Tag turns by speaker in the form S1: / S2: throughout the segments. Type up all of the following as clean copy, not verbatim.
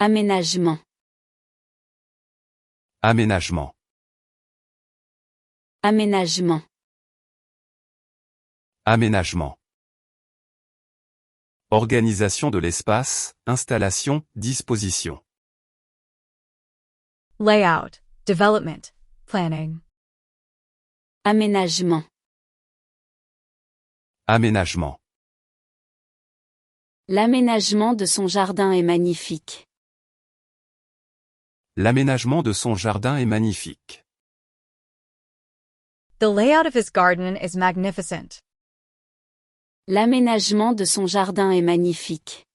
S1: Aménagement.
S2: Aménagement.
S1: Aménagement.
S2: Aménagement. Organisation de l'espace, installation, disposition.
S3: Layout, development, planning.
S1: Aménagement.
S2: Aménagement.
S1: L'aménagement de son jardin est magnifique.
S2: L'aménagement de son jardin est magnifique.
S3: The layout of his garden is magnificent.
S1: L'aménagement de son jardin est magnifique.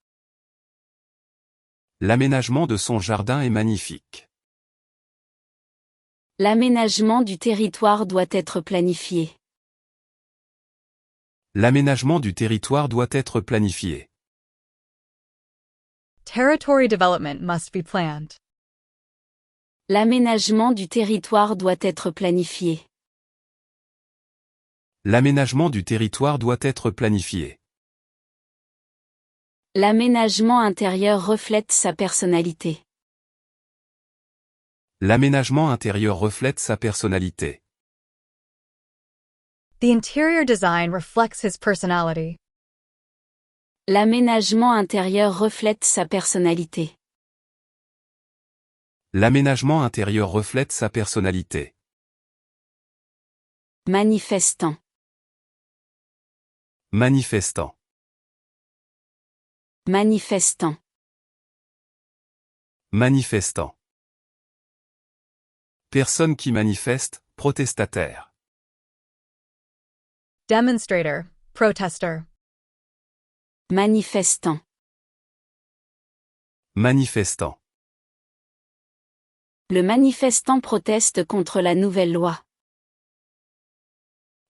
S2: L'aménagement de son jardin est magnifique.
S1: L'aménagement du territoire doit être planifié.
S2: L'aménagement du territoire doit être planifié.
S3: Territory development must be planned.
S1: L'aménagement du territoire doit être planifié.
S2: L'aménagement du territoire doit être planifié.
S1: L'aménagement intérieur reflète sa personnalité.
S2: L'aménagement intérieur reflète sa personnalité.
S3: The interior design reflects his personality.
S1: L'aménagement intérieur reflète sa personnalité.
S2: L'aménagement intérieur reflète sa personnalité.
S1: Manifestant.
S2: Manifestant.
S1: Manifestant.
S2: Manifestant. Personne qui manifeste, protestataire.
S3: Demonstrator, protester.
S1: Manifestant.
S2: Manifestant.
S1: Le manifestant proteste contre la nouvelle loi.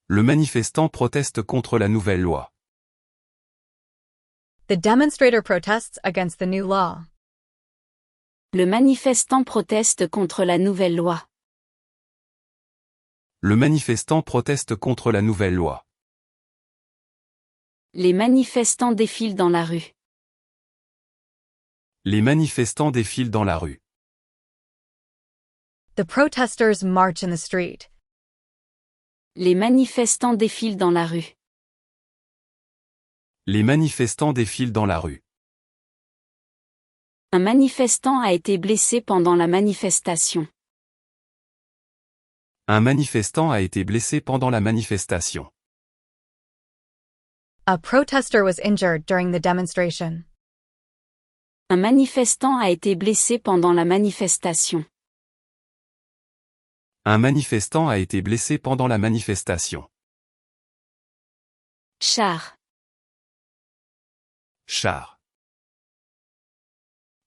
S2: Le manifestant proteste contre la nouvelle loi.
S3: The demonstrator protests against the new law.
S1: Le manifestant proteste contre la nouvelle loi.
S2: Le manifestant proteste contre la nouvelle loi.
S1: Les manifestants défilent dans la rue.
S2: Les manifestants défilent dans la rue.
S3: The protesters march in the street.
S1: Les manifestants défilent dans la rue.
S2: Les manifestants défilent dans la rue.
S1: Un manifestant a été blessé pendant la manifestation.
S2: Un manifestant a été blessé pendant la manifestation.
S3: A protester was injured during the demonstration.
S1: Un manifestant a été blessé pendant la manifestation.
S2: Un manifestant a été blessé pendant la manifestation.
S1: Char.
S2: Char.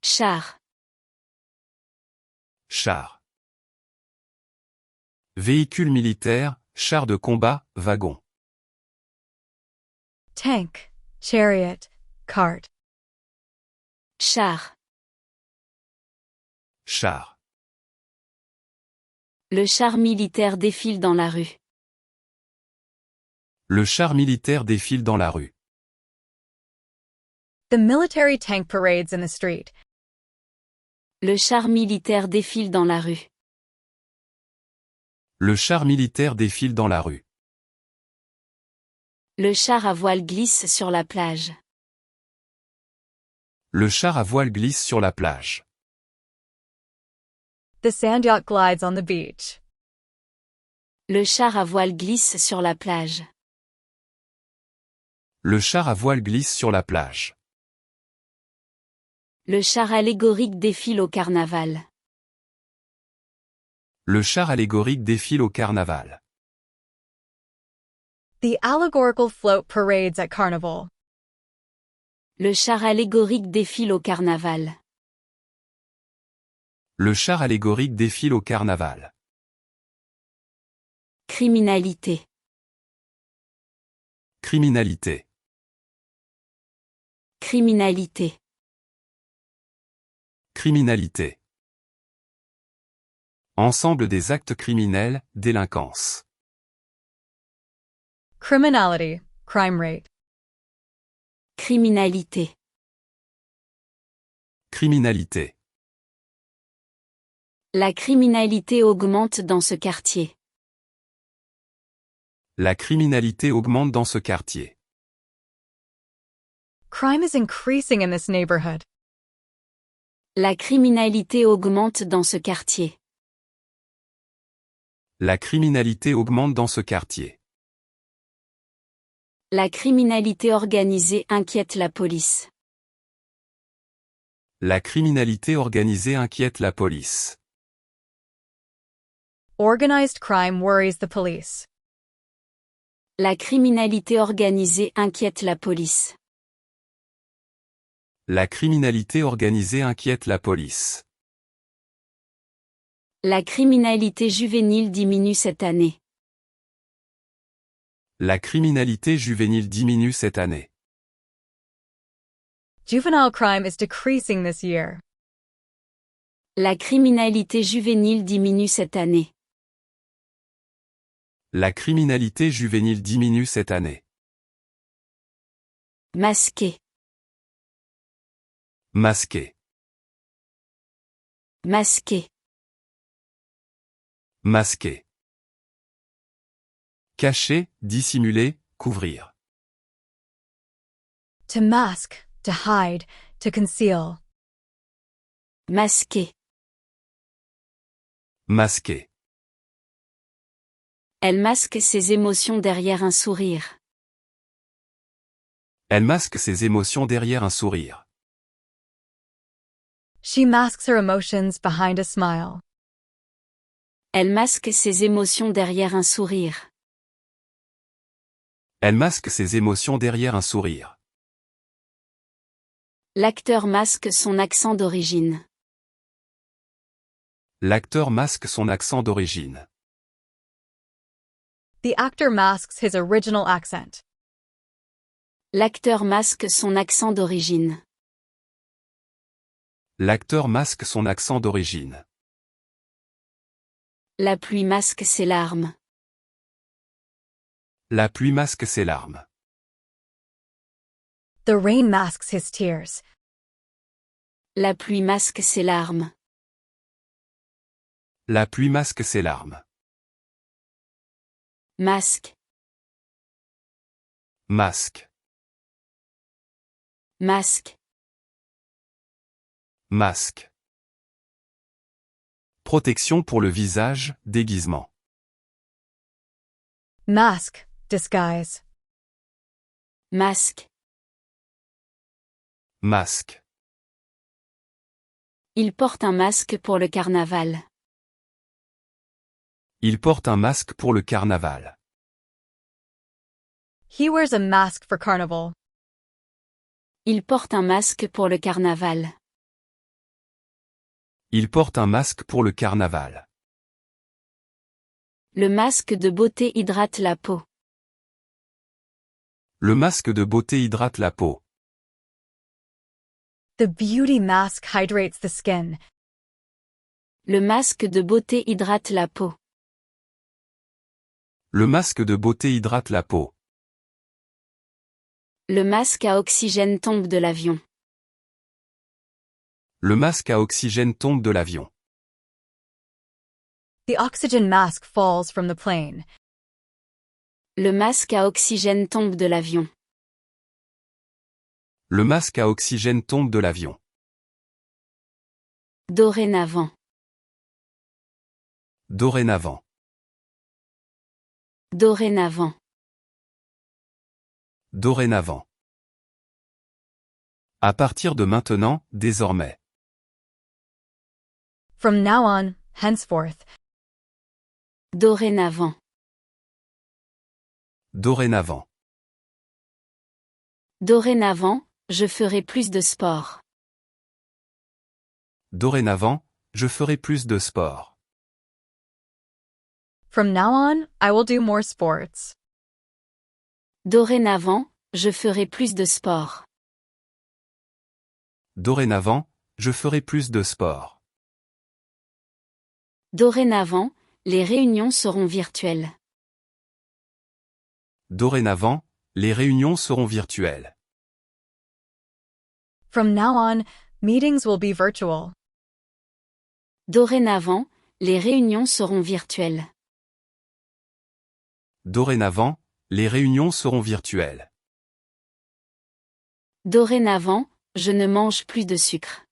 S1: Char.
S2: Char. Véhicule militaire, char de combat, wagon.
S3: Tank, chariot, cart.
S1: Char.
S2: Char.
S1: Le char militaire défile dans la rue.
S2: Le char militaire défile dans la rue.
S3: The military tank parades in the street.
S1: Le char militaire défile dans la rue.
S2: Le char militaire défile dans la rue.
S1: Le char à voile glisse sur la plage.
S2: Le char à voile glisse sur la plage.
S3: The sand yacht glides on the beach.
S1: Le char à voile glisse sur la plage.
S2: Le char à voile glisse sur la plage.
S1: Le char allégorique défile au carnaval.
S2: Le char allégorique défile au carnaval.
S3: The allegorical float parades at carnival.
S1: Le char allégorique défile au carnaval.
S2: Le char allégorique défile au carnaval.
S1: Criminalité.
S2: Criminalité.
S1: Criminalité.
S2: Criminalité. Ensemble des actes criminels, délinquance.
S3: Criminality, crime rate.
S1: Criminalité.
S2: Criminalité.
S1: La criminalité augmente dans ce quartier.
S2: La criminalité augmente dans ce quartier.
S3: Crime is increasing in this neighborhood.
S1: La criminalité augmente dans ce quartier.
S2: La criminalité augmente dans ce quartier.
S1: La criminalité organisée inquiète la police.
S2: La criminalité organisée inquiète la police.
S3: Organized crime worries the police.
S1: La criminalité organisée inquiète la police.
S2: La criminalité organisée inquiète la police.
S1: La criminalité juvénile diminue cette année.
S2: La criminalité juvénile diminue cette année.
S3: Juvenile crime is decreasing this year.
S1: La criminalité juvénile diminue cette année.
S2: La criminalité juvénile diminue cette année.
S1: Masqué.
S2: Masqué.
S1: Masqué.
S2: Masqué. Cacher, dissimuler, couvrir.
S3: To mask, to hide, to conceal.
S1: Masqué.
S2: Masqué.
S1: Elle masque ses émotions derrière un sourire.
S2: Elle masque ses émotions derrière un sourire.
S3: She masks her emotions behind a smile.
S1: Elle masque ses émotions derrière un sourire.
S2: Elle masque ses émotions derrière un sourire.
S1: L'acteur masque son accent d'origine.
S2: L'acteur masque son accent d'origine.
S3: The actor masks his original accent.
S1: L'acteur masque son accent d'origine.
S2: L'acteur masque son accent d'origine.
S1: La pluie masque ses larmes.
S2: La pluie masque ses larmes.
S3: The rain masks his tears.
S1: La pluie masque ses larmes.
S2: La pluie masque ses larmes.
S1: Masque.
S2: Masque.
S1: Masque.
S2: Masque. Protection pour le visage, déguisement.
S3: Mask, disguise.
S1: Masque.
S2: Masque.
S1: Il porte un masque pour le carnaval.
S2: Il porte un masque pour le carnaval.
S3: He wears a mask for carnival.
S1: Il porte un masque pour le carnaval.
S2: Il porte un masque pour le carnaval.
S1: Le masque de beauté hydrate la peau.
S2: Le masque de beauté hydrate la peau.
S3: The beauty mask hydrates the skin.
S1: Le masque de beauté hydrate la peau.
S2: Le masque de beauté hydrate la peau.
S1: Le masque à oxygène tombe de l'avion.
S2: Le masque à oxygène tombe de l'avion.
S3: The oxygen mask falls from the plane.
S1: Le masque à oxygène tombe de l'avion.
S2: Le masque à oxygène tombe de l'avion.
S1: Dorénavant.
S2: Dorénavant.
S1: Dorénavant.
S2: Dorénavant. À partir de maintenant, désormais.
S3: From now on, henceforth.
S1: Dorénavant.
S2: Dorénavant.
S1: Dorénavant, je ferai plus de sport.
S2: Dorénavant, je ferai plus de sport.
S3: From now on, I will do more sports.
S1: Dorénavant, je ferai plus de sport.
S2: Dorénavant, je ferai plus de sport.
S1: Dorénavant, les réunions seront virtuelles. Dorénavant, les réunions seront virtuelles. Dorénavant, les réunions seront virtuelles. Dorénavant, les réunions seront virtuelles. Dorénavant, les réunions seront virtuelles. Dorénavant, les réunions seront virtuelles. Dorénavant, les réunions seront virtuelles.
S3: From now on, meetings will be virtual.
S1: Dorénavant, les réunions seront virtuelles.
S2: Dorénavant, les réunions seront virtuelles.
S1: Dorénavant, je ne mange plus de sucre.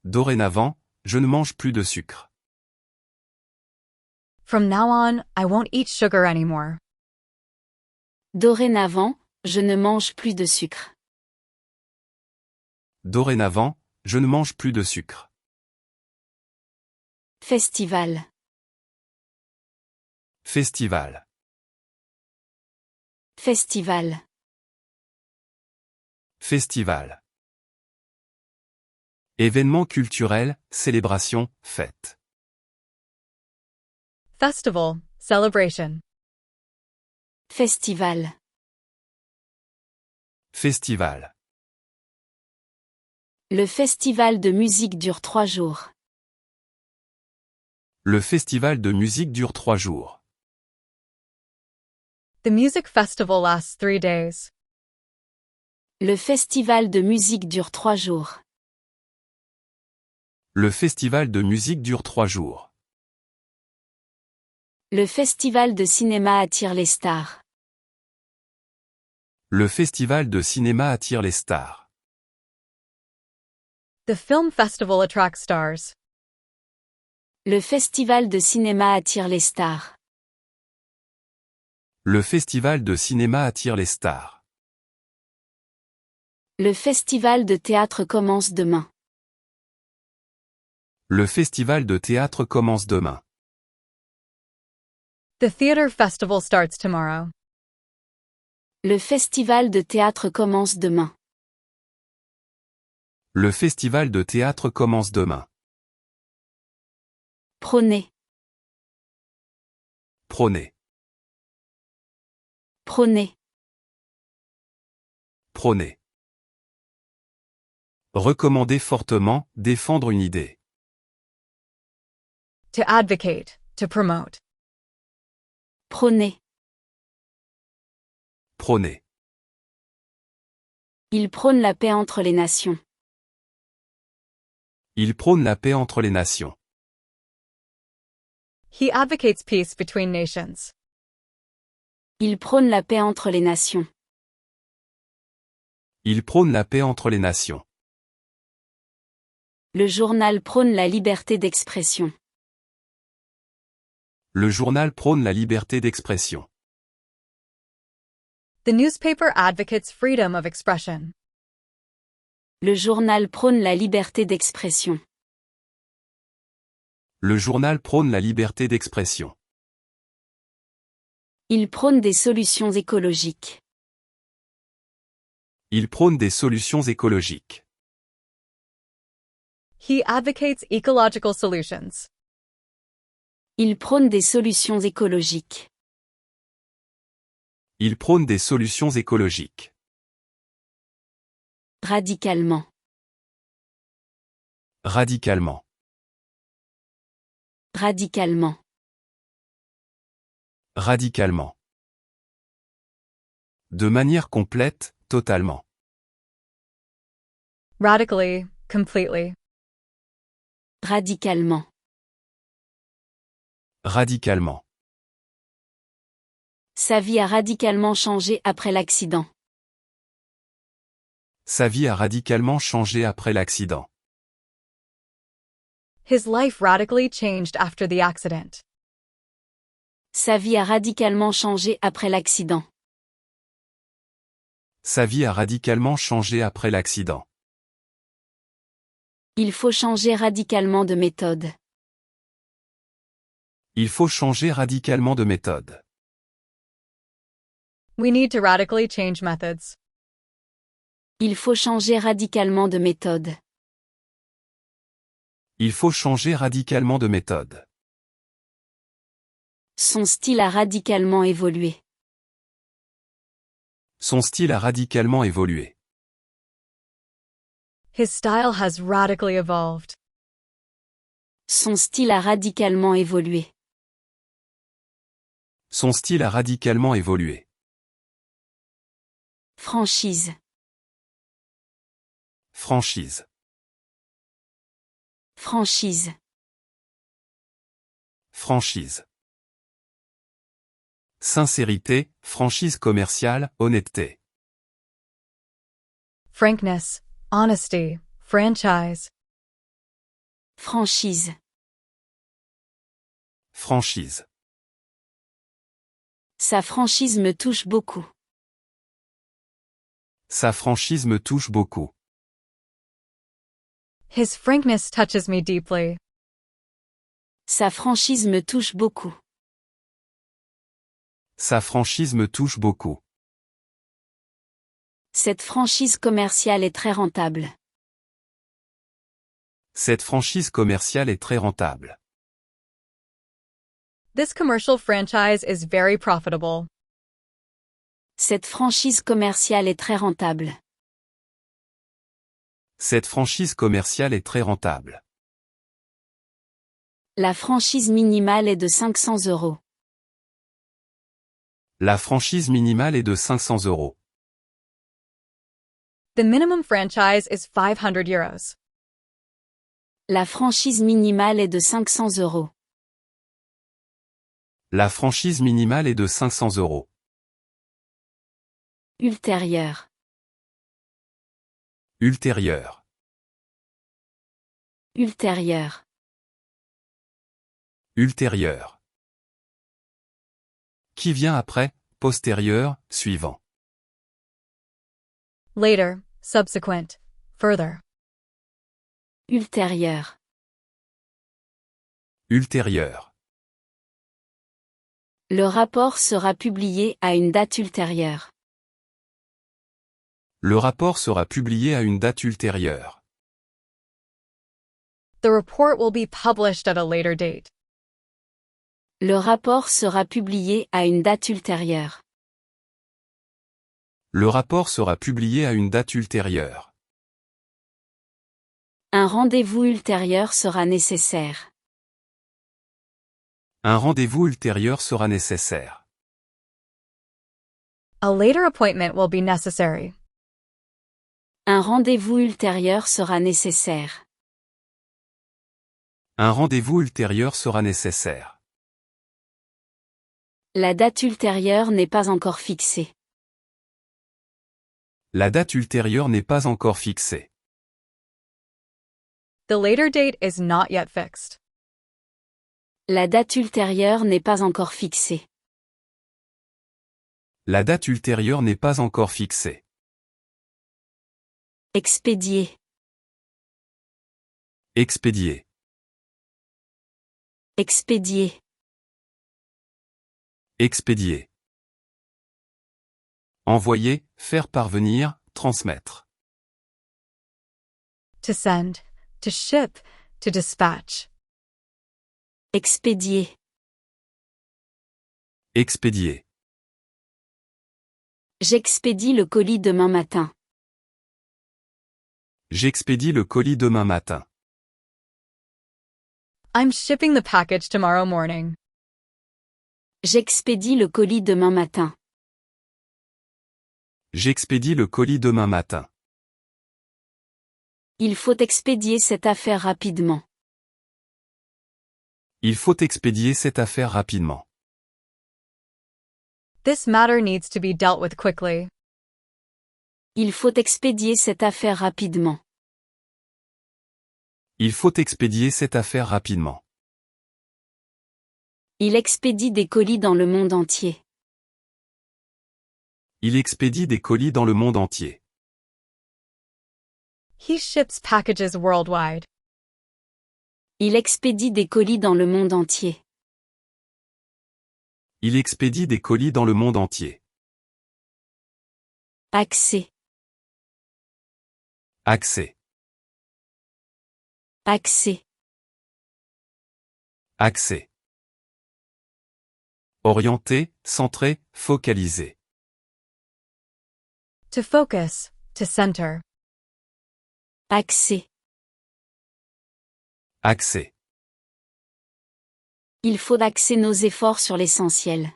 S2: Dorénavant, je ne mange plus de sucre.
S3: From now on, I won't eat sugar anymore.
S1: Dorénavant, je ne mange plus de sucre.
S2: Dorénavant, je ne mange plus de sucre.
S1: Festival.
S2: Festival.
S1: Festival.
S2: Festival. Événement culturel, célébration, fête.
S3: Festival, celebration.
S1: Festival.
S2: Festival.
S1: Le festival de musique dure 3 jours.
S2: Le festival de musique dure 3 jours.
S3: The music festival lasts 3 days.
S1: Le festival de musique dure 3 jours.
S2: Le festival de musique dure 3 jours.
S1: Le festival de cinéma attire les stars.
S2: Le festival de cinéma attire les stars.
S3: The film festival attracts stars.
S1: Le festival de cinéma attire les stars.
S2: Le festival de cinéma attire les stars.
S1: Le festival de théâtre commence demain.
S2: Le festival de théâtre commence demain.
S3: The theater festival starts tomorrow.
S1: Le festival de théâtre commence demain.
S2: Le festival de théâtre commence demain.
S1: Prôner.
S2: Prôner.
S1: Prôner.
S2: Prôner. Recommander fortement, défendre une idée.
S3: To advocate, to promote.
S1: Prôner.
S2: Prôner.
S1: Il prône la paix entre les nations.
S2: Il prône la paix entre les nations.
S3: He advocates peace between nations.
S1: Il prône la paix entre les nations.
S2: Il prône la paix entre les nations.
S1: Le journal prône la liberté d'expression.
S2: Le journal prône la liberté d'expression.
S3: The newspaper advocates freedom of expression.
S1: Le journal prône la liberté d'expression.
S2: Le journal prône la liberté d'expression.
S1: Il prône des solutions écologiques.
S2: Il prône des solutions écologiques.
S3: He advocates ecological solutions.
S1: Il prône des solutions écologiques.
S2: Il prône des solutions écologiques.
S1: Radicalement.
S2: Radicalement.
S1: Radicalement.
S2: Radicalement. De manière complète, totalement.
S3: Radically, completely.
S1: Radicalement.
S2: Radicalement.
S1: Sa vie a radicalement changé après l'accident.
S2: Sa vie a radicalement changé après l'accident.
S3: His life radically changed after the accident.
S1: Sa vie a radicalement changé après l'accident.
S2: Sa vie a radicalement changé après l'accident.
S1: Il faut changer radicalement de méthode.
S2: Il faut changer radicalement de méthode.
S3: We need to radically change methods.
S1: Il faut changer radicalement de méthode.
S2: Il faut changer radicalement de méthode.
S1: Son style a radicalement évolué.
S2: Son style a radicalement évolué.
S3: His style has radically evolved.
S1: Son style a radicalement évolué.
S2: Son style a radicalement évolué.
S1: Franchise.
S2: Franchise.
S1: Franchise.
S2: Franchise. Sincérité, franchise commerciale, honnêteté.
S3: Frankness, honesty, franchise.
S1: Franchise.
S2: Franchise.
S1: Sa franchise me touche beaucoup.
S2: Sa franchise me touche beaucoup.
S3: His frankness touches me deeply.
S1: Sa franchise me touche beaucoup.
S2: Sa franchise me touche beaucoup.
S1: Cette franchise commerciale est très rentable.
S2: Cette franchise commerciale est très rentable.
S3: This commercial franchise is very profitable.
S1: Cette franchise commerciale est très rentable.
S2: Cette franchise commerciale est très rentable.
S1: La franchise minimale est de 500 €.
S2: La franchise minimale est de 500 €.
S3: The minimum franchise is €500.
S1: La franchise minimale est de 500 €.
S2: La franchise minimale est de 500 €.
S1: Ultérieur.
S2: Ultérieur.
S1: Ultérieur.
S2: Ultérieur. Qui vient après, postérieur, suivant.
S3: Later, subsequent, further.
S1: Ultérieur.
S2: Ultérieur.
S1: Le rapport sera publié à une date ultérieure.
S2: Le rapport sera publié à une date ultérieure.
S3: The report will be published at a later date.
S1: Le rapport sera publié à une date ultérieure.
S2: Le rapport sera publié à une date ultérieure.
S1: Un rendez-vous ultérieur sera nécessaire.
S2: Un rendez-vous ultérieur sera nécessaire.
S3: A later appointment will be necessary.
S1: Un rendez-vous ultérieur sera nécessaire.
S2: Un rendez-vous ultérieur sera nécessaire.
S1: La date ultérieure n'est pas encore fixée.
S2: La date ultérieure n'est pas encore fixée.
S3: The later date is not yet fixed.
S1: La date ultérieure n'est pas encore fixée.
S2: La date ultérieure n'est pas encore fixée.
S1: Expédier.
S2: Expédier.
S1: Expédier.
S2: Expédier. Envoyer, faire parvenir, transmettre.
S3: To send, to ship, to dispatch.
S1: Expédier.
S2: Expédier.
S1: J'expédie le colis demain matin.
S2: J'expédie le colis demain matin.
S3: I'm shipping the package tomorrow morning.
S1: J'expédie le colis demain matin.
S2: J'expédie le colis demain matin.
S1: Il faut expédier cette affaire rapidement.
S2: Il faut expédier cette affaire rapidement.
S3: This matter needs to be dealt with quickly.
S1: Il faut expédier cette affaire rapidement.
S2: Il faut expédier cette affaire rapidement.
S1: Il expédie des colis dans le monde entier.
S2: Il expédie des colis dans le monde entier.
S3: He ships packages worldwide.
S1: Il expédie des colis dans le monde entier.
S2: Il expédie des colis dans le monde entier.
S1: Accès.
S2: Accès.
S1: Accès.
S2: Accès. Orienté, centré, focalisé.
S3: To focus, to center.
S1: Accès.
S2: Accès.
S1: Il faut axer nos efforts sur l'essentiel.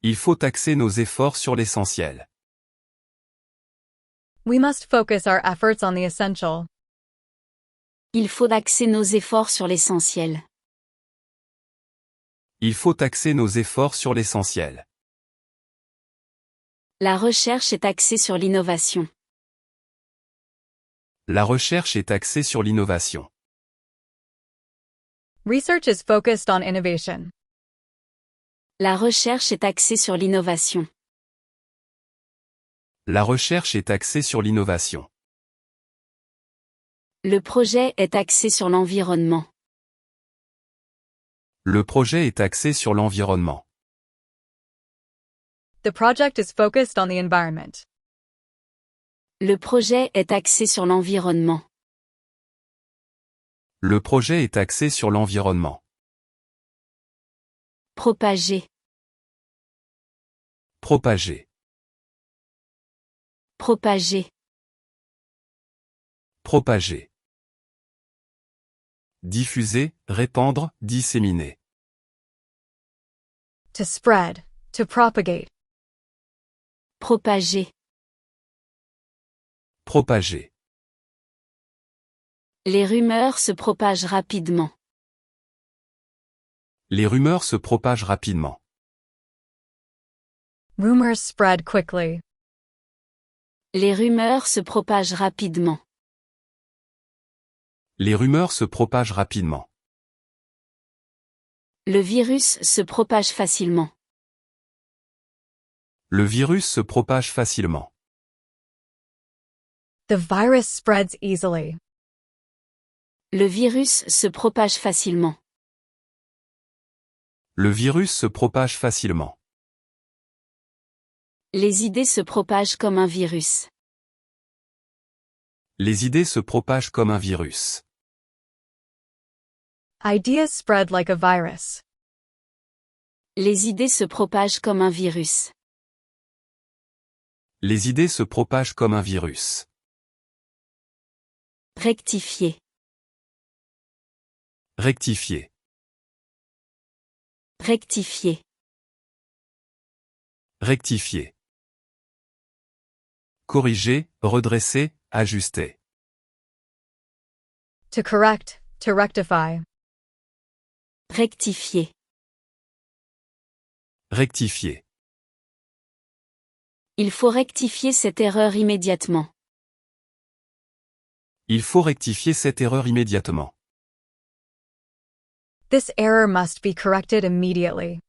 S2: Il faut axer nos efforts sur l'essentiel.
S3: We must focus our efforts on the essential.
S1: Il faut axer nos efforts sur l'essentiel.
S2: Il faut axer nos efforts sur l'essentiel.
S1: La recherche est axée sur l'innovation.
S2: La recherche est axée sur l'innovation.
S3: Research is focused on innovation.
S1: La recherche est axée sur l'innovation.
S2: La recherche est axée sur l'innovation.
S1: Le projet est axé sur l'environnement.
S2: Le projet est axé sur l'environnement.
S3: The project is focused on the environment.
S1: Le projet est axé sur l'environnement.
S2: Le projet est axé sur l'environnement.
S1: Propager.
S2: Propager.
S1: Propager.
S2: Propager. Diffuser, répandre, disséminer.
S3: To spread. To propagate.
S1: Propager.
S2: Propager.
S1: Les rumeurs se propagent rapidement.
S2: Les rumeurs se propagent rapidement.
S3: Rumors spread quickly.
S1: Les rumeurs se propagent rapidement.
S2: Les rumeurs se propagent rapidement.
S1: Le virus se propage facilement.
S2: Le virus se propage facilement.
S3: The virus spreads easily.
S1: Le virus se propage facilement.
S2: Le virus se propage facilement.
S1: Les idées se propagent comme un virus.
S2: Les idées se propagent comme un virus.
S3: Ideas spread like a virus.
S1: Les idées se propagent comme un virus.
S2: Les idées se propagent comme un virus.
S1: Rectifier.
S2: Rectifier.
S1: Rectifier.
S2: Rectifier. Corriger, redresser, ajuster.
S3: To correct. To rectify.
S1: Rectifier.
S2: Rectifier.
S1: Il faut rectifier cette erreur immédiatement.
S2: Il faut rectifier cette erreur immédiatement.
S3: This error must be corrected immediately.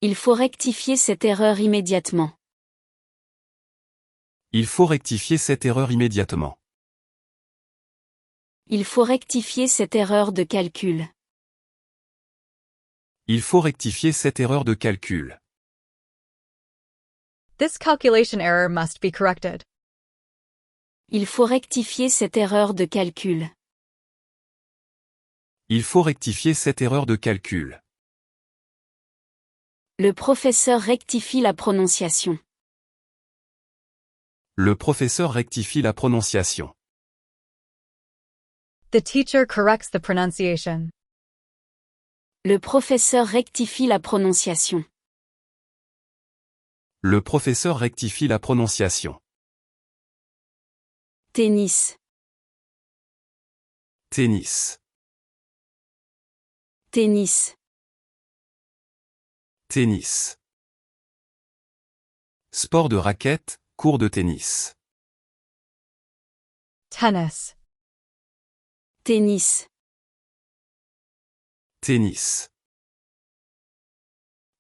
S1: Il faut rectifier cette erreur immédiatement.
S2: Il faut rectifier cette erreur immédiatement.
S1: Il faut rectifier cette erreur de calcul.
S2: Il faut rectifier cette erreur de calcul.
S3: This calculation error must be corrected.
S1: Il faut rectifier cette erreur de calcul.
S2: Il faut rectifier cette erreur de calcul.
S1: Le professeur rectifie la prononciation.
S2: Le professeur rectifie la prononciation.
S3: The teacher corrects the pronunciation.
S1: Le professeur rectifie la prononciation.
S2: Le professeur rectifie la prononciation.
S1: Tennis.
S2: Tennis.
S1: Tennis.
S2: Tennis. Sport de raquette, cours de tennis.
S3: Tennis.
S1: Tennis.
S2: Tennis.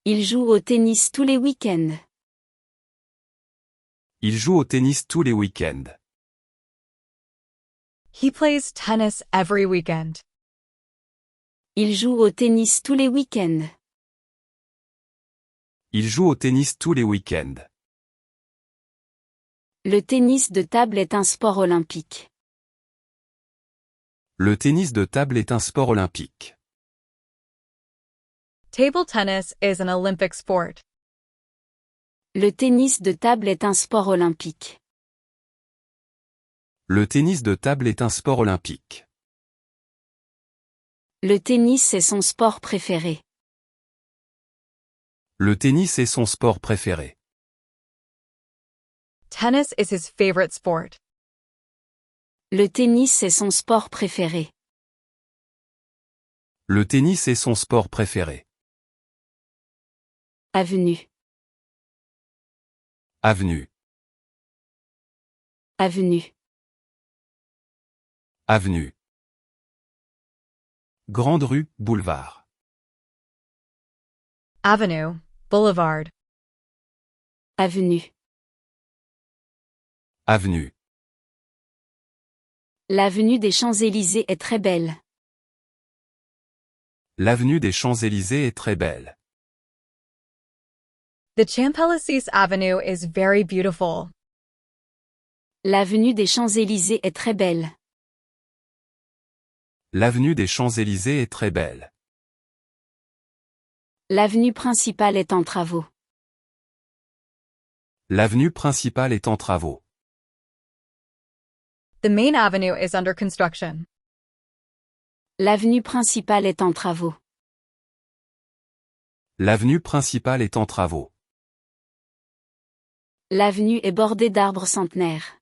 S1: Il joue au tennis tous les week-ends.
S2: Il joue au tennis tous les week-ends.
S3: He plays tennis every weekend.
S1: Il joue au tennis tous les week-ends.
S2: Il joue au tennis tous les week-ends.
S1: Le tennis de table est un sport olympique.
S2: Le tennis de table est un sport olympique.
S3: Table tennis is an Olympic sport.
S1: Le tennis de table est un sport olympique.
S2: Le tennis de table est un sport olympique.
S1: Le tennis est son sport préféré.
S2: Le tennis est son sport préféré.
S3: Tennis is his favorite sport.
S1: Le tennis est son sport préféré.
S2: Le tennis est son sport préféré.
S1: Avenue.
S2: Avenue.
S1: Avenue.
S2: Avenue. Grande rue, boulevard.
S3: Avenue, boulevard.
S1: Avenue.
S2: Avenue.
S1: L'avenue des Champs-Élysées est très belle.
S2: L'avenue des Champs-Élysées est très belle.
S3: The Champs-Élysées Avenue is very beautiful.
S1: L'avenue des Champs-Élysées est très belle.
S2: L'avenue des Champs-Élysées est très belle.
S1: L'avenue principale est en travaux.
S2: L'avenue principale est en travaux.
S3: The main avenue is under construction.
S1: L'avenue principale est en travaux.
S2: L'avenue principale est en travaux.
S1: L'avenue est bordée d'arbres centenaires.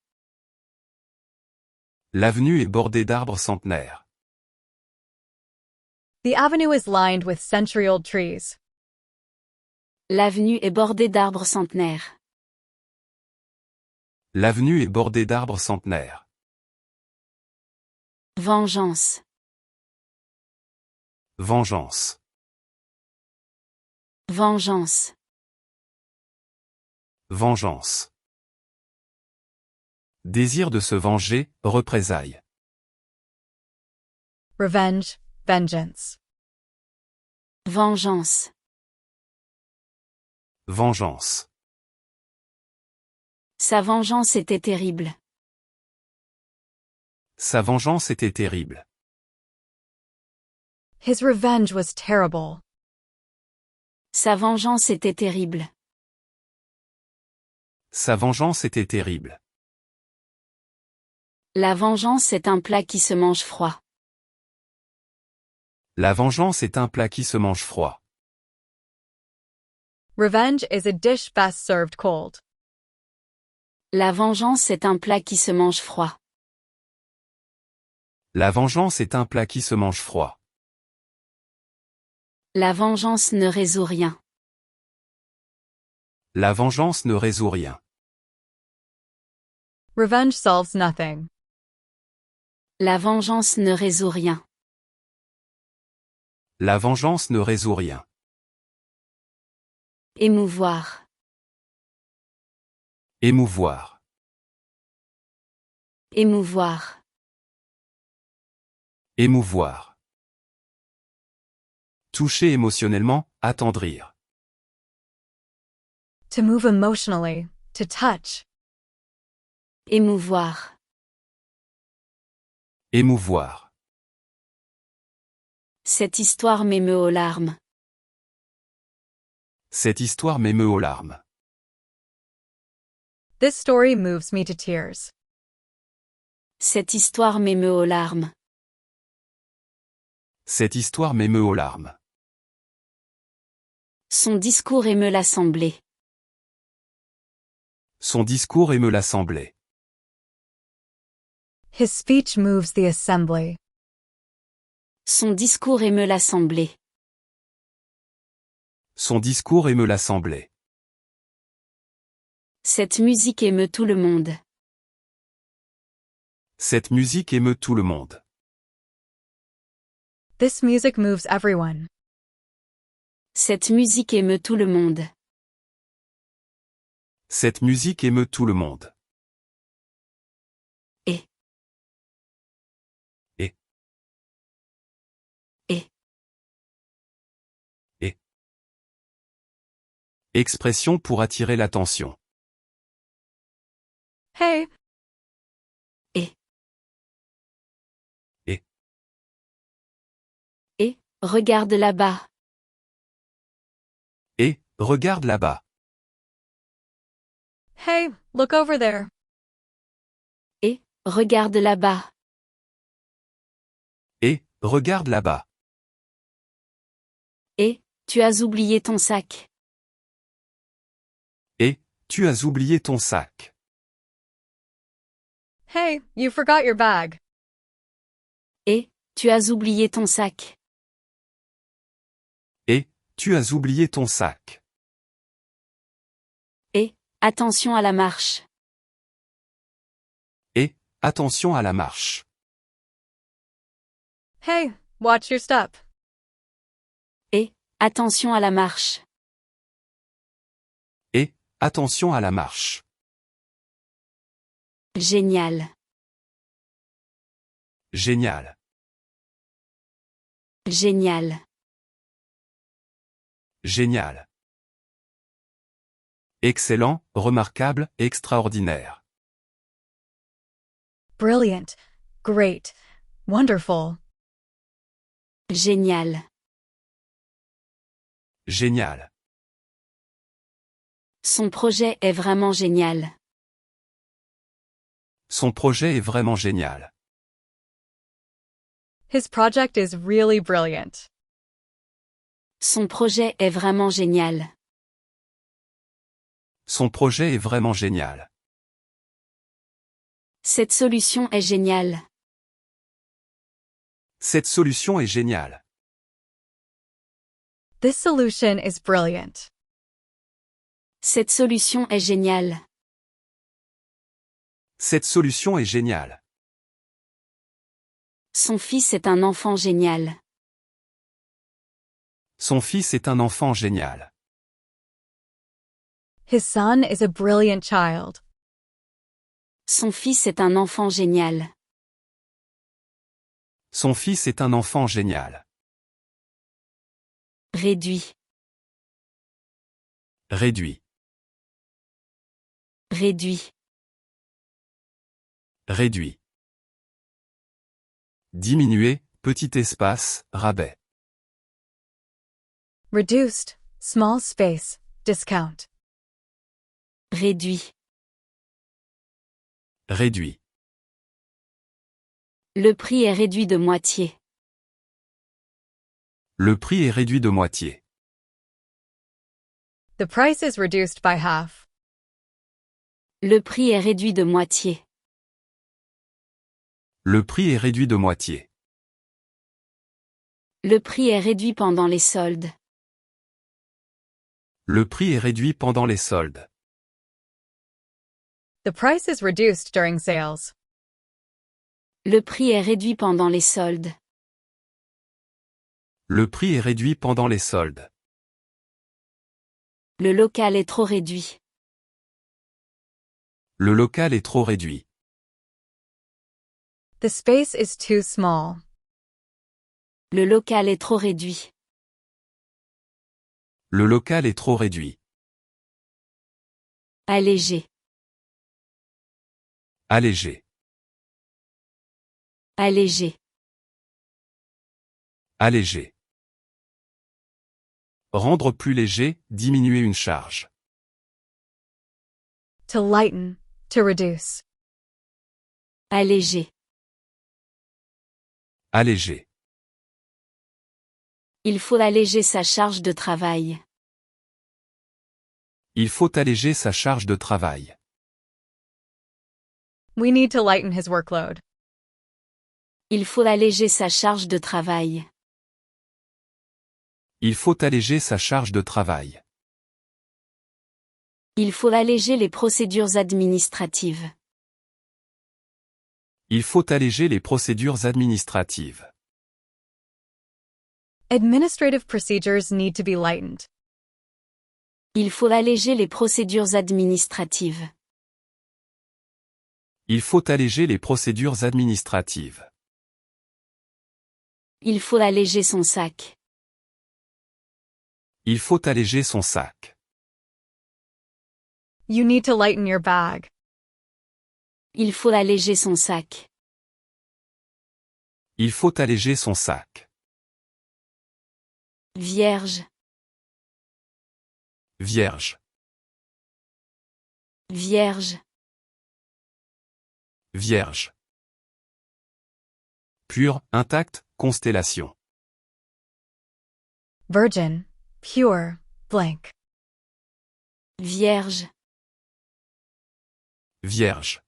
S2: L'avenue est bordée d'arbres centenaires.
S3: The avenue is lined with century-old trees.
S1: L'avenue est bordée d'arbres centenaires.
S2: L'avenue est bordée d'arbres centenaires.
S1: Vengeance.
S2: Vengeance.
S1: Vengeance.
S2: Vengeance. Désir de se venger, représailles.
S3: Revenge, vengeance.
S1: Vengeance.
S2: Vengeance.
S1: Sa vengeance était terrible.
S2: Sa vengeance était terrible.
S3: His revenge was terrible.
S1: Sa vengeance était terrible.
S2: Sa vengeance était terrible.
S1: La vengeance est un plat qui se mange froid.
S2: La vengeance est un plat qui se mange froid.
S3: Revenge is a dish best served cold.
S1: La vengeance est un plat qui se mange froid.
S2: La vengeance est un plat qui se mange froid.
S1: La vengeance ne résout rien.
S2: La vengeance ne résout rien.
S3: Revenge solves nothing.
S1: La vengeance ne résout rien.
S2: La vengeance ne résout rien.
S1: Émouvoir.
S2: Émouvoir.
S1: Émouvoir.
S2: Émouvoir. Toucher émotionnellement, attendrir.
S3: To move emotionally, to touch.
S1: Émouvoir.
S2: Émouvoir.
S1: Cette histoire m'émeut aux larmes.
S2: Cette histoire m'émeut aux larmes.
S3: This story moves me to tears.
S1: Cette histoire m'émeut aux larmes.
S2: Cette histoire m'émeut aux larmes.
S1: Son discours émeut l'assemblée.
S2: Son discours émeut l'assemblée.
S3: His speech moves the assembly.
S1: Son discours émeut l'assemblée.
S2: Son discours émeut l'assemblée.
S1: Cette musique émeut tout le monde.
S2: Cette musique émeut tout le monde.
S3: This music moves everyone.
S1: Cette musique émeut tout le monde.
S2: Cette musique émeut tout le monde.
S1: Et.
S2: Et.
S1: Et.
S2: Et. Expression pour attirer l'attention.
S3: Hey,
S1: Et.
S2: Et.
S1: Et, regarde là-bas.
S2: Et, regarde là-bas.
S3: hey, look over there.
S1: Et, regarde là-bas.
S2: Et, regarde là-bas.
S1: Et, tu as oublié ton sac.
S2: Et, tu as oublié ton sac.
S3: Hey, you forgot your bag.
S1: Et, tu as oublié ton sac.
S2: Et, tu as oublié ton sac.
S1: Et, attention à la marche.
S2: Et, attention à la marche.
S3: Hey, watch your step.
S1: Et, attention à la marche.
S2: Et, attention à la marche.
S1: Génial.
S2: Génial.
S1: Génial.
S2: Génial. Excellent, remarquable, extraordinaire.
S3: Brilliant. Great. Wonderful.
S1: Génial.
S2: Génial.
S1: Son projet est vraiment génial.
S2: Son projet est vraiment génial.
S3: His project is really brilliant.
S1: Son projet est vraiment génial.
S2: Son projet est vraiment génial.
S1: Cette solution est géniale.
S2: Cette solution est géniale.
S3: This solution is brilliant.
S1: Cette solution est géniale.
S2: Cette solution est géniale.
S1: Son fils est un enfant génial.
S2: Son fils est un enfant génial.
S3: His son is a brilliant child.
S1: Son fils est un enfant génial.
S2: Son fils est un enfant génial.
S1: Réduit.
S2: Réduit.
S1: Réduit.
S2: Réduit. Diminuer, petit espace, rabais.
S3: Reduced. Small space. Discount.
S1: Réduit.
S2: Réduit.
S1: Le prix est réduit de moitié.
S2: Le prix est réduit de moitié.
S3: The price is reduced by half.
S1: Le prix est réduit de moitié.
S2: Le prix est réduit de moitié.
S1: Le prix est réduit pendant les soldes.
S2: Le prix est réduit pendant les soldes.
S3: The price is reduced during sales.
S1: Le prix est réduit pendant les soldes.
S2: Le prix est réduit pendant les soldes.
S1: Le local est trop réduit.
S2: Le local est trop réduit.
S3: The space is too small.
S1: Le local est trop réduit.
S2: Le local est trop réduit.
S1: Allégé.
S2: Allégé.
S1: Allégé.
S2: Allégé. Rendre plus léger, diminuer une charge.
S3: To lighten. To reduce.
S1: Allégé.
S2: Allégé.
S1: Il faut alléger sa charge de travail.
S2: Il faut alléger sa charge de travail.
S3: We need to lighten his workload.
S1: Il faut alléger sa charge de travail.
S2: Il faut alléger sa charge de travail.
S1: Il faut alléger les procédures administratives.
S2: Il faut alléger les procédures administratives.
S3: Administrative procedures need to be lightened.
S1: Il faut alléger les procédures administratives.
S2: Il faut alléger les procédures administratives.
S1: Il faut alléger son sac.
S2: Il faut alléger son sac.
S3: You need to lighten your bag.
S1: Il faut alléger son sac.
S2: Il faut alléger son sac.
S1: Vierge.
S2: Vierge.
S1: Vierge.
S2: Vierge. Pure, intacte, constellation.
S3: Virgin. Pure. Blank.
S1: Vierge.
S2: Vierge.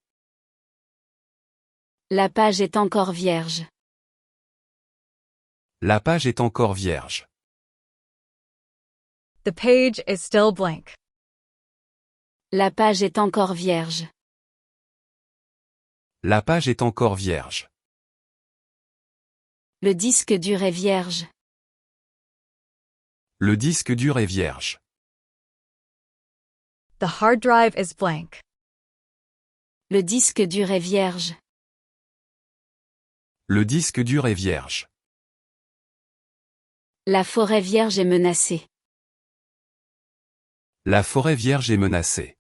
S1: La page est encore vierge.
S2: La page est encore vierge.
S3: The page is still blank.
S1: La page est encore vierge.
S2: La page est encore vierge.
S1: Le disque dur est vierge.
S2: Le disque dur est vierge.
S3: The hard drive is blank.
S1: Le disque dur est vierge.
S2: Le disque dur est vierge.
S1: La forêt vierge est menacée.
S2: La forêt vierge est menacée.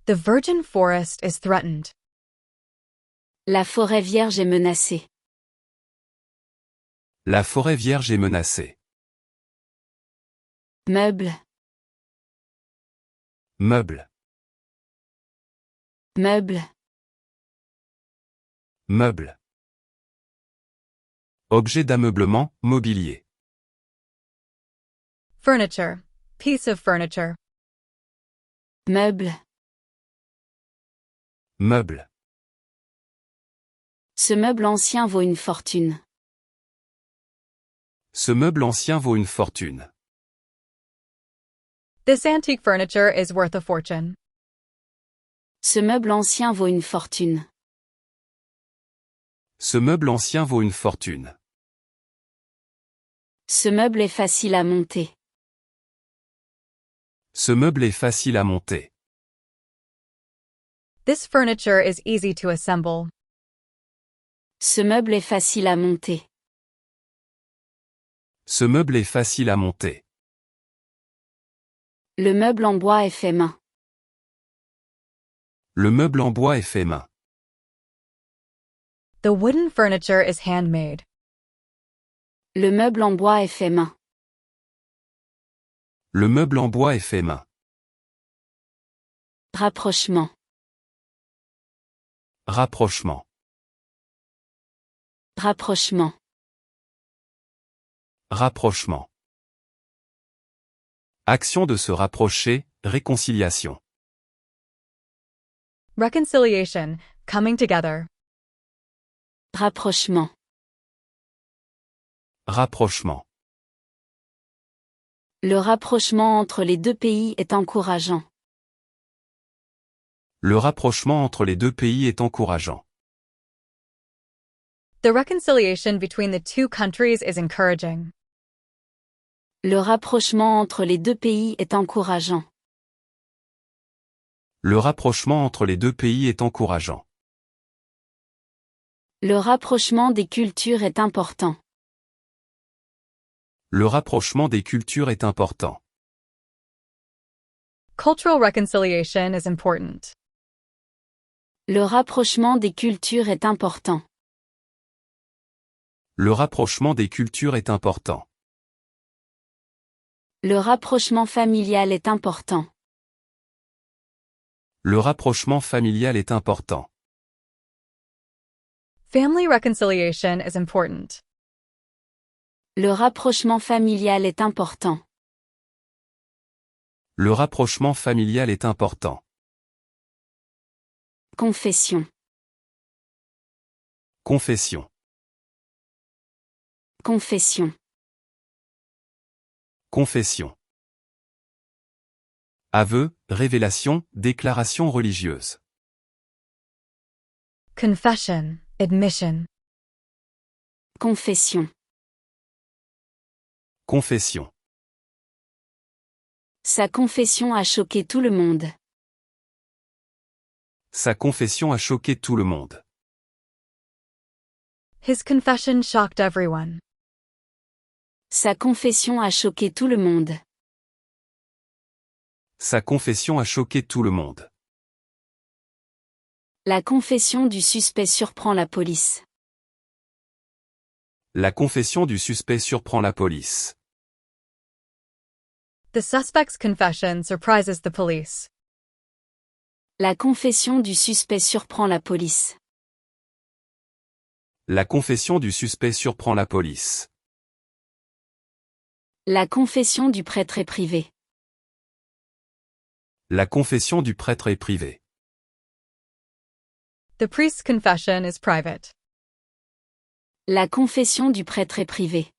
S3: The virgin forest is threatened.
S1: La forêt vierge est menacée.
S2: La forêt vierge est menacée.
S1: Meuble.
S2: Meuble.
S1: Meuble.
S2: Meuble. Objet d'ameublement, mobilier.
S3: Furniture. Piece of furniture.
S1: Meuble.
S2: Meuble.
S1: Ce meuble ancien vaut une fortune.
S2: Ce meuble ancien vaut une fortune.
S3: This antique furniture is worth a fortune.
S1: Ce meuble ancien vaut une fortune.
S2: Ce meuble ancien vaut une fortune.
S1: Ce meuble est facile à monter.
S2: Ce meuble est facile à monter.
S3: This furniture is easy to assemble.
S1: Ce meuble est facile à monter.
S2: Ce meuble est facile à monter.
S1: Le meuble en bois est fait main.
S2: Le meuble en bois est fait main.
S3: The wooden furniture is handmade.
S1: Le meuble en bois est fait main.
S2: Le meuble en bois est fait main.
S1: Rapprochement.
S2: Rapprochement.
S1: Rapprochement.
S2: Rapprochement. Action de se rapprocher, réconciliation.
S3: Reconciliation. Coming together.
S1: Rapprochement.
S2: Rapprochement.
S1: Le rapprochement entre les deux pays est encourageant.
S2: Le rapprochement entre les deux pays est encourageant.
S3: The reconciliation between the two countries is encouraging.
S1: Le rapprochement entre les deux pays est encourageant.
S2: Le rapprochement entre les deux pays est encourageant.
S1: Le rapprochement des cultures est important.
S2: Le rapprochement des cultures est important.
S3: Cultural reconciliation is important.
S1: Le rapprochement des cultures est important.
S2: Le rapprochement des cultures est important.
S1: Le rapprochement familial est important.
S2: Le rapprochement familial est important.
S3: Family reconciliation is important.
S1: Le rapprochement familial est important.
S2: Le rapprochement familial est important.
S1: Confession.
S2: Confession.
S1: Confession.
S2: Confession. Aveu, révélation, déclaration religieuse.
S3: Confession. Admission.
S1: Confession.
S2: Confession.
S1: Sa confession a choqué tout le monde.
S2: Sa confession a choqué tout le monde.
S3: His confession shocked everyone.
S1: Sa confession a choqué tout le monde.
S2: Sa confession a choqué tout le monde.
S1: La confession du suspect surprend la police.
S2: La confession du suspect surprend la police.
S3: The suspect's confession surprises the police.
S1: La confession du suspect surprend la police.
S2: La confession du suspect surprend la police.
S1: La confession du prêtre est privée.
S2: La confession du prêtre est privée.
S3: The priest's confession is private.
S1: La confession du prêtre est privée.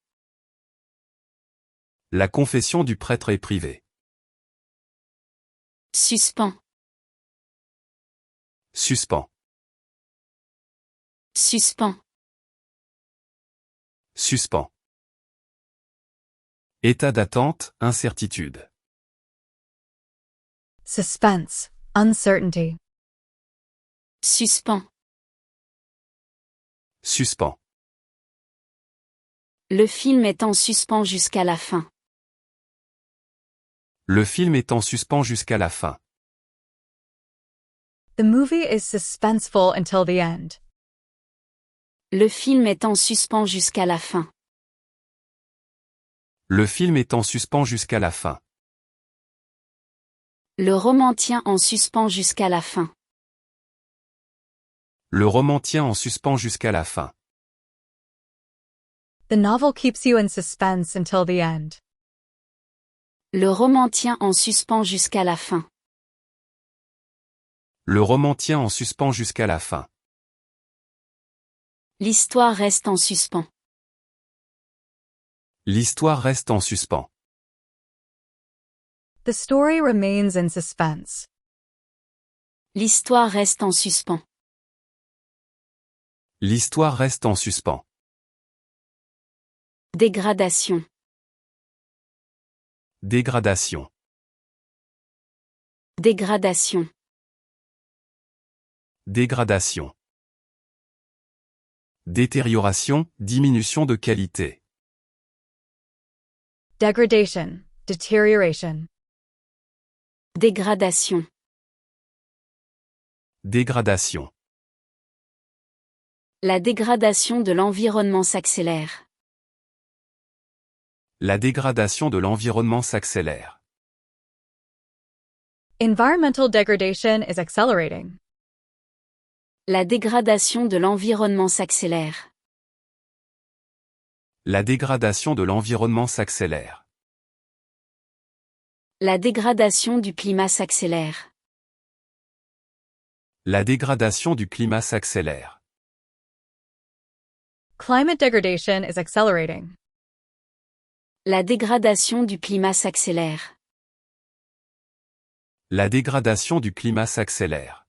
S2: La confession du prêtre est privée.
S1: Suspens.
S2: Suspens.
S1: Suspens.
S2: Suspens. État d'attente, incertitude.
S3: Suspense, uncertainty.
S1: Suspens.
S2: Suspens.
S1: Le film est en suspens jusqu'à la fin.
S2: Le film est en suspens jusqu'à la fin.
S3: The movie is suspenseful until the end.
S1: Le film est en suspens jusqu'à la fin.
S2: Le film est en suspens jusqu'à la fin.
S1: Le roman tient en suspens jusqu'à la fin.
S2: Le roman tient en suspens jusqu'à la fin.
S3: The novel keeps you in suspense until the end.
S1: Le roman tient en suspens jusqu'à la fin.
S2: Le roman tient en suspens jusqu'à la fin.
S1: L'histoire reste en suspens.
S2: L'histoire reste en suspens.
S3: The story remains in suspense.
S1: L'histoire reste en suspens.
S2: L'histoire reste en suspens.
S1: Dégradation.
S2: Dégradation.
S1: Dégradation.
S2: Dégradation. Détérioration, diminution de qualité.
S3: Degradation, deterioration.
S1: Dégradation.
S2: Dégradation.
S1: La dégradation de l'environnement s'accélère.
S2: La dégradation de l'environnement s'accélère.
S3: Environmental degradation is accelerating.
S1: La dégradation de l'environnement s'accélère.
S2: La dégradation de l'environnement s'accélère.
S1: La dégradation du climat s'accélère.
S2: La dégradation du climat s'accélère.
S3: Climate degradation is accelerating.
S1: La dégradation du climat s'accélère.
S2: La dégradation du climat s'accélère.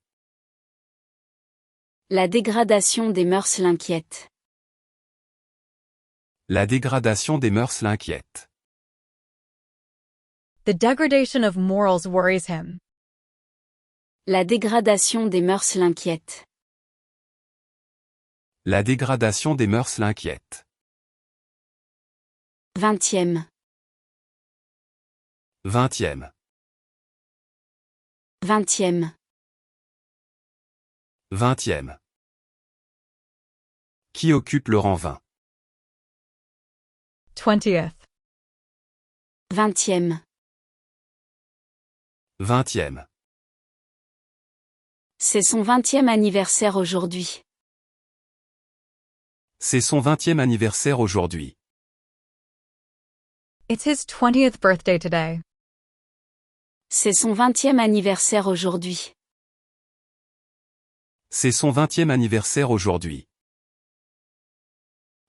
S1: La dégradation des mœurs l'inquiète.
S2: La dégradation des mœurs l'inquiète.
S3: The degradation of morals worries him.
S1: La dégradation des mœurs l'inquiète.
S2: La dégradation des mœurs l'inquiète.
S1: 20e.
S2: 20e.
S1: 20e.
S2: 20e. Qui occupe le rang 20?
S3: 20th.
S1: 20e.
S2: 20e.
S1: C'est son 20e anniversaire aujourd'hui.
S2: C'est son 20e anniversaire aujourd'hui.
S3: It's his 20th birthday today.
S1: C'est son 20e anniversaire aujourd'hui.
S2: C'est son 20e anniversaire aujourd'hui.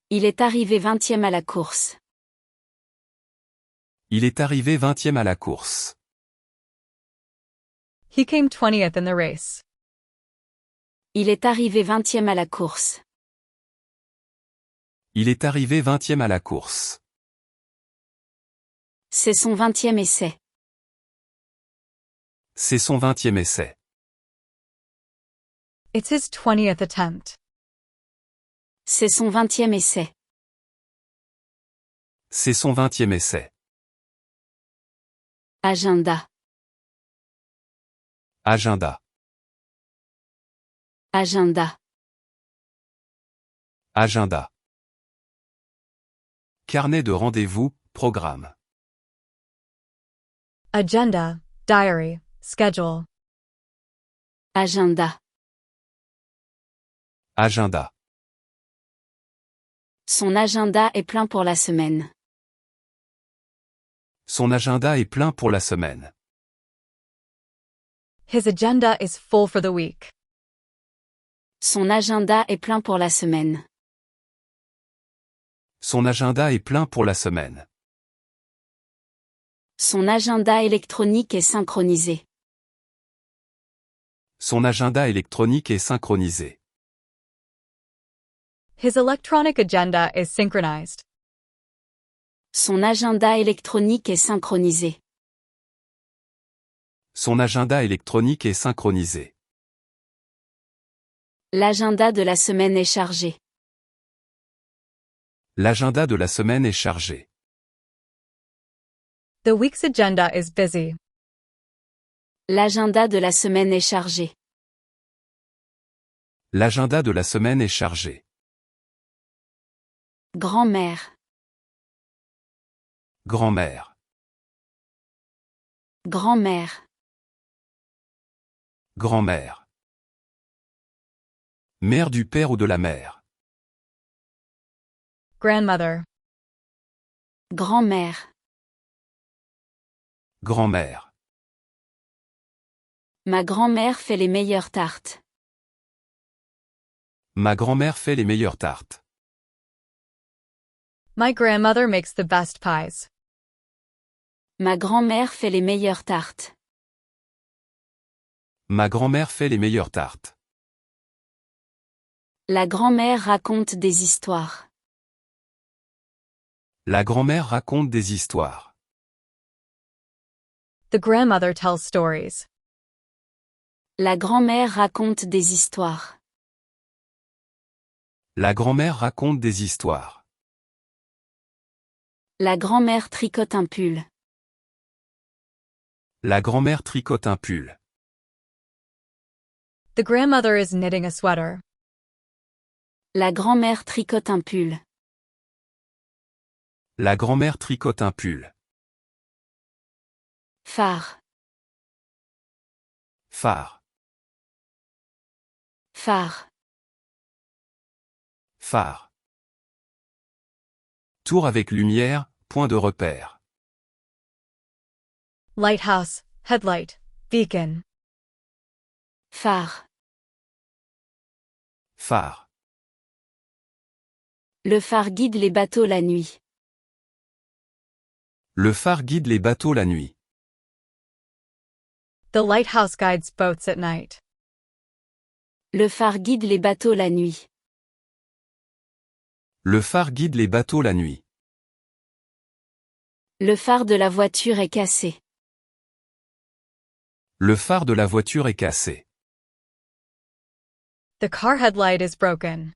S1: Il est arrivé 20e à la course.
S2: Il est arrivé 20e à la course.
S3: He came 20th in the race.
S1: Il est arrivé 20e à la course.
S2: Il est arrivé 20e à la course.
S1: C'est son 20e essai.
S2: C'est son 20e essai.
S3: It's his 20th attempt.
S1: C'est son 20e essai.
S2: C'est son 20e essai.
S1: Agenda.
S2: Agenda.
S1: Agenda.
S2: Agenda. Carnet de rendez-vous, programme.
S3: Agenda, diary, schedule.
S1: Agenda.
S2: Agenda.
S1: Son agenda est plein pour la semaine.
S2: Son agenda est plein pour la semaine.
S3: His agenda is full for the week.
S1: Son agenda est plein pour la semaine.
S2: Son agenda est plein pour la semaine.
S1: Son agenda électronique est synchronisé.
S2: Son agenda électronique est synchronisé.
S3: His electronic agenda is synchronized.
S1: Son agenda électronique est synchronisé.
S2: Son agenda électronique est synchronisé.
S1: L'agenda de la semaine est chargé.
S2: L'agenda de la semaine est chargé.
S3: The week's agenda is busy.
S1: L'agenda de la semaine est chargé.
S2: L'agenda de la semaine est chargé.
S1: Grand-mère.
S2: Grand-mère.
S1: Grand-mère.
S2: Grand-mère. Mère du père ou de la mère.
S3: Grandmother.
S1: Grand-mère.
S2: Grand-mère.
S1: Ma grand-mère fait les meilleures tartes.
S2: Ma grand-mère fait les meilleures tartes.
S3: My grandmother makes the best pies.
S1: Ma grand-mère fait les meilleures tartes.
S2: Ma grand-mère fait les meilleures tartes.
S1: La grand-mère raconte des histoires.
S2: La grand-mère raconte des histoires.
S3: The grandmother tells stories.
S1: La grand-mère raconte des histoires.
S2: La grand-mère raconte des histoires.
S1: La grand-mère tricote un pull.
S2: La grand-mère tricote un pull.
S3: The grandmother is knitting a sweater.
S1: La grand-mère tricote un pull.
S2: La grand-mère tricote un pull.
S1: Phare.
S2: Phare.
S1: Phare.
S2: Phare. Tour avec lumière, point de repère.
S3: Lighthouse, headlight, beacon.
S1: Phare.
S2: Phare.
S1: Le phare guide les bateaux la nuit.
S2: Le phare guide les bateaux la nuit.
S3: The lighthouse guides boats at night.
S1: Le phare guide les bateaux la nuit.
S2: Le phare guide les bateaux la nuit.
S1: Le phare de la voiture est cassé.
S2: Le phare de la voiture est cassé.
S3: The car headlight is broken.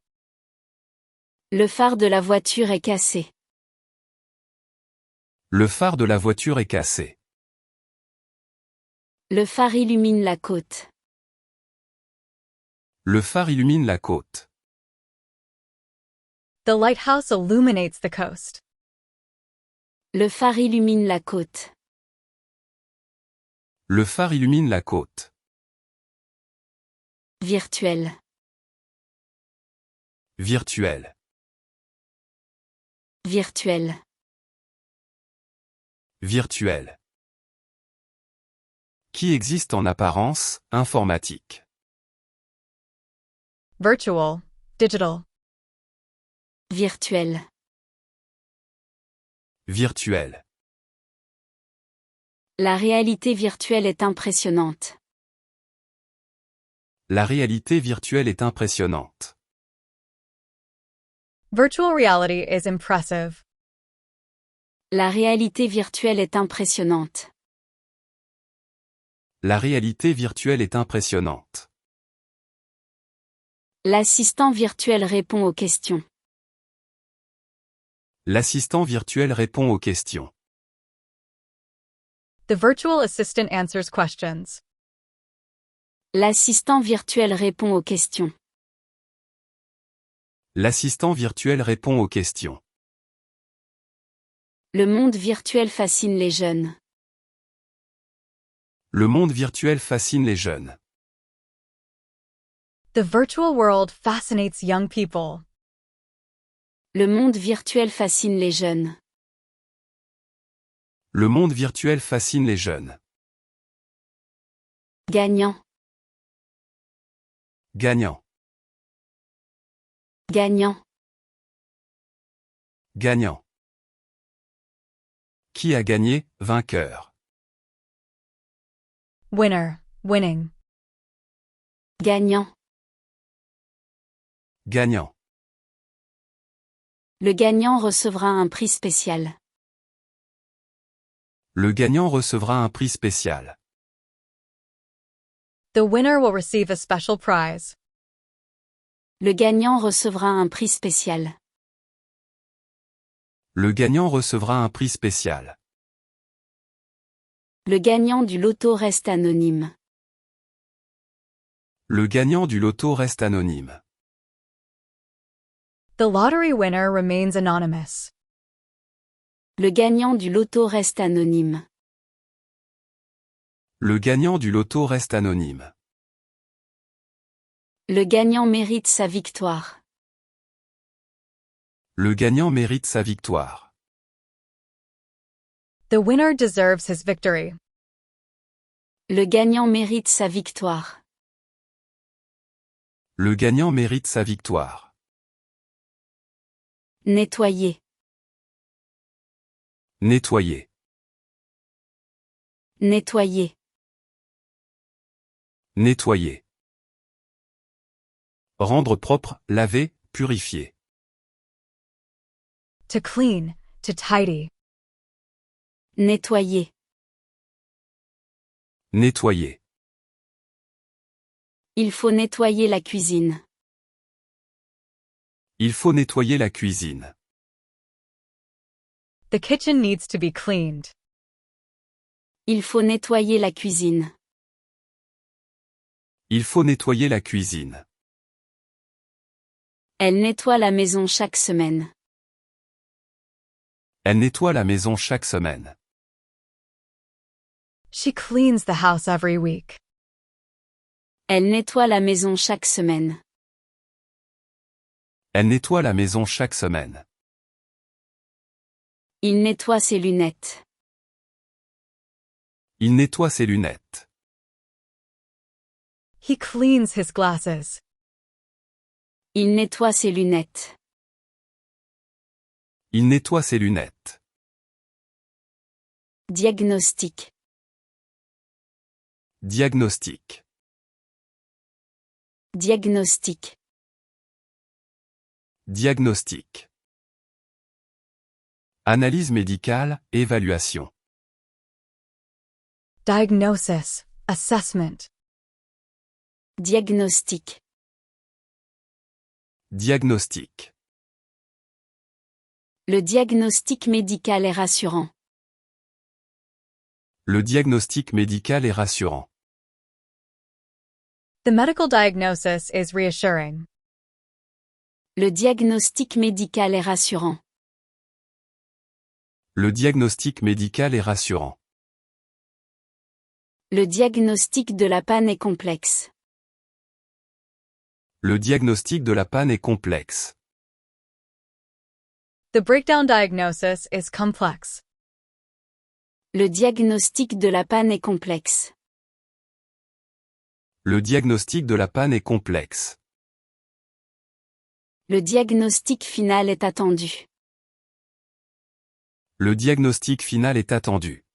S1: Le phare de la voiture est cassé.
S2: Le phare de la voiture est cassé.
S1: Le phare illumine la côte.
S2: Le phare illumine la côte.
S3: The lighthouse illuminates the coast.
S1: Le phare illumine la côte.
S2: Le phare illumine la côte.
S1: Virtuel.
S2: Virtuel.
S1: Virtuel.
S2: Virtuel. Qui existe en apparence, informatique.
S3: Virtual, digital.
S1: Virtuel.
S2: Virtuel.
S1: La réalité virtuelle est impressionnante.
S2: La réalité virtuelle est impressionnante.
S3: Virtual reality is impressive.
S1: La réalité virtuelle est impressionnante.
S2: La réalité virtuelle est impressionnante.
S1: L'assistant virtuel répond aux questions.
S2: L'assistant virtuel répond aux questions.
S3: The virtual assistant answers questions.
S1: L'assistant virtuel répond aux questions.
S2: L'assistant virtuel répond aux questions.
S1: Le monde virtuel fascine les jeunes.
S2: Le monde virtuel fascine les jeunes.
S3: The virtual world fascinates young people.
S1: Le monde virtuel fascine les jeunes.
S2: Le monde virtuel fascine les jeunes.
S1: Gagnant.
S2: Gagnant.
S1: Gagnant.
S2: Gagnant. Qui a gagné, vainqueur.
S3: Winner, winning.
S1: Gagnant.
S2: Gagnant.
S1: Le gagnant recevra un prix spécial.
S2: Le gagnant recevra un prix spécial.
S3: The winner will receive a special prize.
S1: Le gagnant recevra un prix spécial.
S2: Le gagnant recevra un prix spécial.
S1: Le gagnant du loto reste anonyme.
S2: Le gagnant du loto reste anonyme.
S3: The lottery winner remains anonymous.
S1: Le gagnant du loto reste anonyme.
S2: Le gagnant du loto reste anonyme.
S1: Le gagnant mérite sa victoire.
S2: Le gagnant mérite sa victoire.
S3: The winner deserves his victory.
S1: Le gagnant mérite sa victoire.
S2: Le gagnant mérite sa victoire.
S1: Nettoyer.
S2: Nettoyer.
S1: Nettoyer.
S2: Nettoyer. Rendre propre, laver, purifier.
S3: To clean, to tidy.
S1: Nettoyer.
S2: Nettoyer.
S1: Il faut nettoyer la cuisine.
S2: Il faut nettoyer la cuisine.
S3: The kitchen needs to be cleaned.
S1: Il faut nettoyer la cuisine.
S2: Il faut nettoyer la cuisine.
S1: Elle nettoie la maison chaque semaine.
S2: Elle nettoie la maison chaque semaine.
S3: She cleans the house every week.
S1: Elle nettoie la maison chaque semaine.
S2: Elle nettoie la maison chaque semaine.
S1: Il nettoie ses lunettes.
S2: Il nettoie ses lunettes.
S3: He cleans his glasses.
S1: Il nettoie ses lunettes.
S2: Il nettoie ses lunettes.
S1: Diagnostic.
S2: Diagnostic.
S1: Diagnostic.
S2: Diagnostic. Analyse médicale, évaluation.
S3: Diagnosis, assessment.
S1: Diagnostic.
S2: Diagnostic.
S1: Le diagnostic médical est rassurant.
S2: Le diagnostic médical est rassurant.
S3: The medical diagnosis is reassuring.
S1: Le diagnostic médical est rassurant.
S2: Le diagnostic médical est rassurant.
S1: Le diagnostic de la panne est complexe.
S2: Le diagnostic de la panne est complexe.
S3: The breakdown diagnosis is complex.
S1: Le diagnostic de la panne est complexe.
S2: Le diagnostic de la panne est complexe.
S1: Le diagnostic final est attendu.
S2: Le diagnostic final est attendu.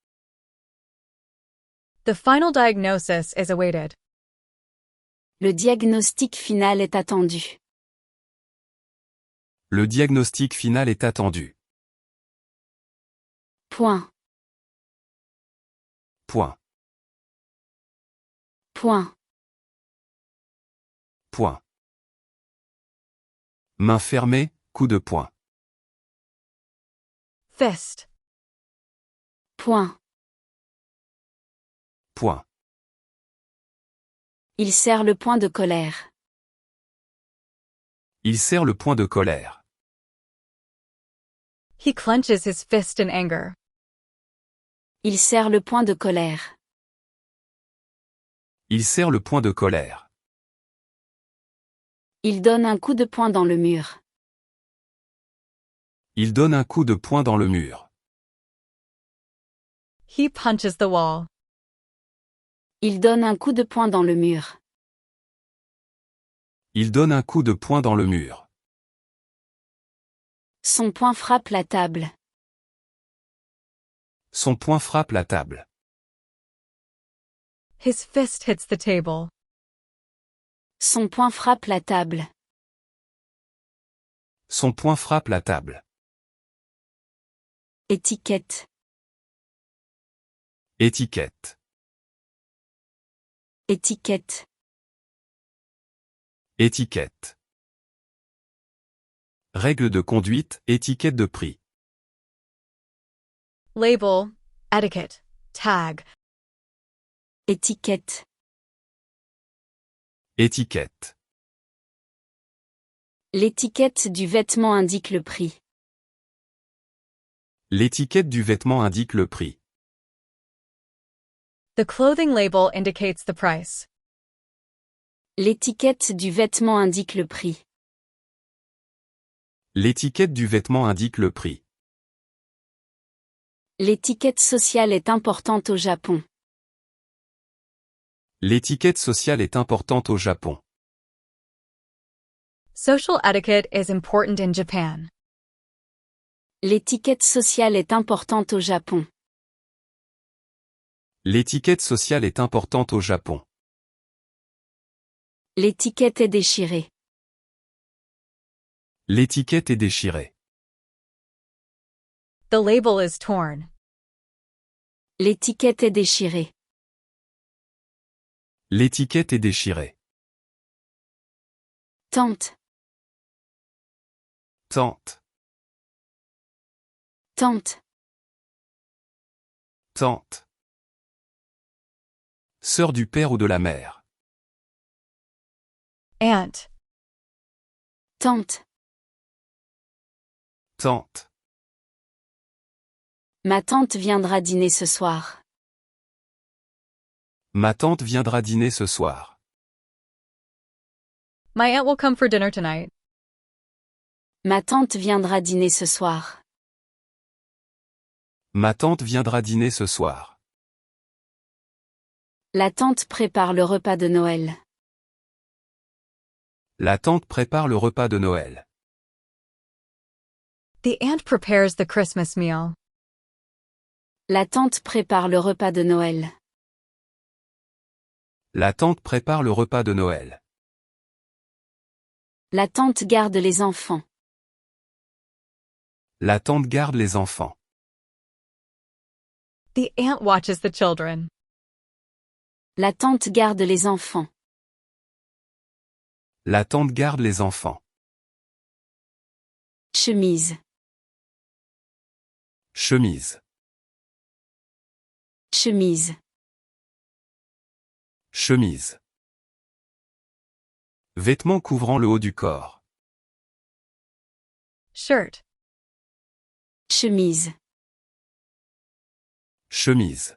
S3: The final diagnosis is awaited.
S1: Le diagnostic final est attendu.
S2: Le diagnostic final est attendu.
S1: Point.
S2: Point.
S1: Point.
S2: Point. Main fermée, coup de poing.
S3: Fist.
S1: Point.
S2: Point.
S1: Il serre le poing de colère.
S2: Il serre le poing de colère.
S3: He clenches his fist in anger.
S1: Il serre le poing de colère.
S2: Il serre le poing de colère.
S1: Il donne un coup de poing dans le mur.
S2: Il donne un coup de poing dans le mur.
S3: He punches the wall.
S1: Il donne un coup de poing dans le mur.
S2: Il donne un coup de poing dans le mur.
S1: Son poing frappe la table.
S2: Son poing frappe la table.
S3: His fist hits the table.
S1: Son poing frappe la table.
S2: Son poing frappe la table.
S1: Étiquette.
S2: Étiquette.
S1: Étiquette.
S2: Étiquette. Règles de conduite, étiquette de prix.
S3: Label, etiquette, tag.
S1: Étiquette.
S2: Étiquette.
S1: L'étiquette du vêtement indique le prix.
S2: L'étiquette du vêtement indique le prix.
S3: The clothing label indicates the price.
S1: L'étiquette du vêtement indique le prix.
S2: L'étiquette du vêtement indique le prix.
S1: L'étiquette sociale est importante au Japon.
S2: L'étiquette sociale est importante au Japon.
S3: Social etiquette is important in Japan.
S1: L'étiquette sociale est importante au Japon.
S2: L'étiquette sociale est importante au Japon.
S1: L'étiquette est déchirée.
S2: L'étiquette est déchirée.
S3: The label is torn.
S1: L'étiquette est déchirée.
S2: L'étiquette est déchirée.
S1: Tante.
S2: Tante.
S1: Tante.
S2: Tante. Sœur du père ou de la mère.
S3: Aunt.
S1: Tante.
S2: Tante.
S1: Ma tante viendra dîner ce soir.
S2: Ma tante viendra dîner ce soir.
S3: My aunt will come for dinner tonight.
S1: Ma tante viendra dîner ce soir.
S2: Ma tante viendra dîner ce soir.
S1: La tante prépare le repas de Noël.
S2: La tante prépare le repas de Noël.
S3: The aunt prepares the Christmas meal.
S1: La tante prépare le repas de Noël.
S2: La tante prépare le repas de Noël.
S1: La tante garde les enfants.
S2: La tante garde les enfants.
S3: The aunt watches the children.
S1: La tante garde les enfants.
S2: La tante garde les enfants.
S1: Chemise.
S2: Chemise.
S1: Chemise.
S2: Chemise. Vêtements couvrant le haut du corps.
S3: Shirt.
S1: Chemise.
S2: Chemise.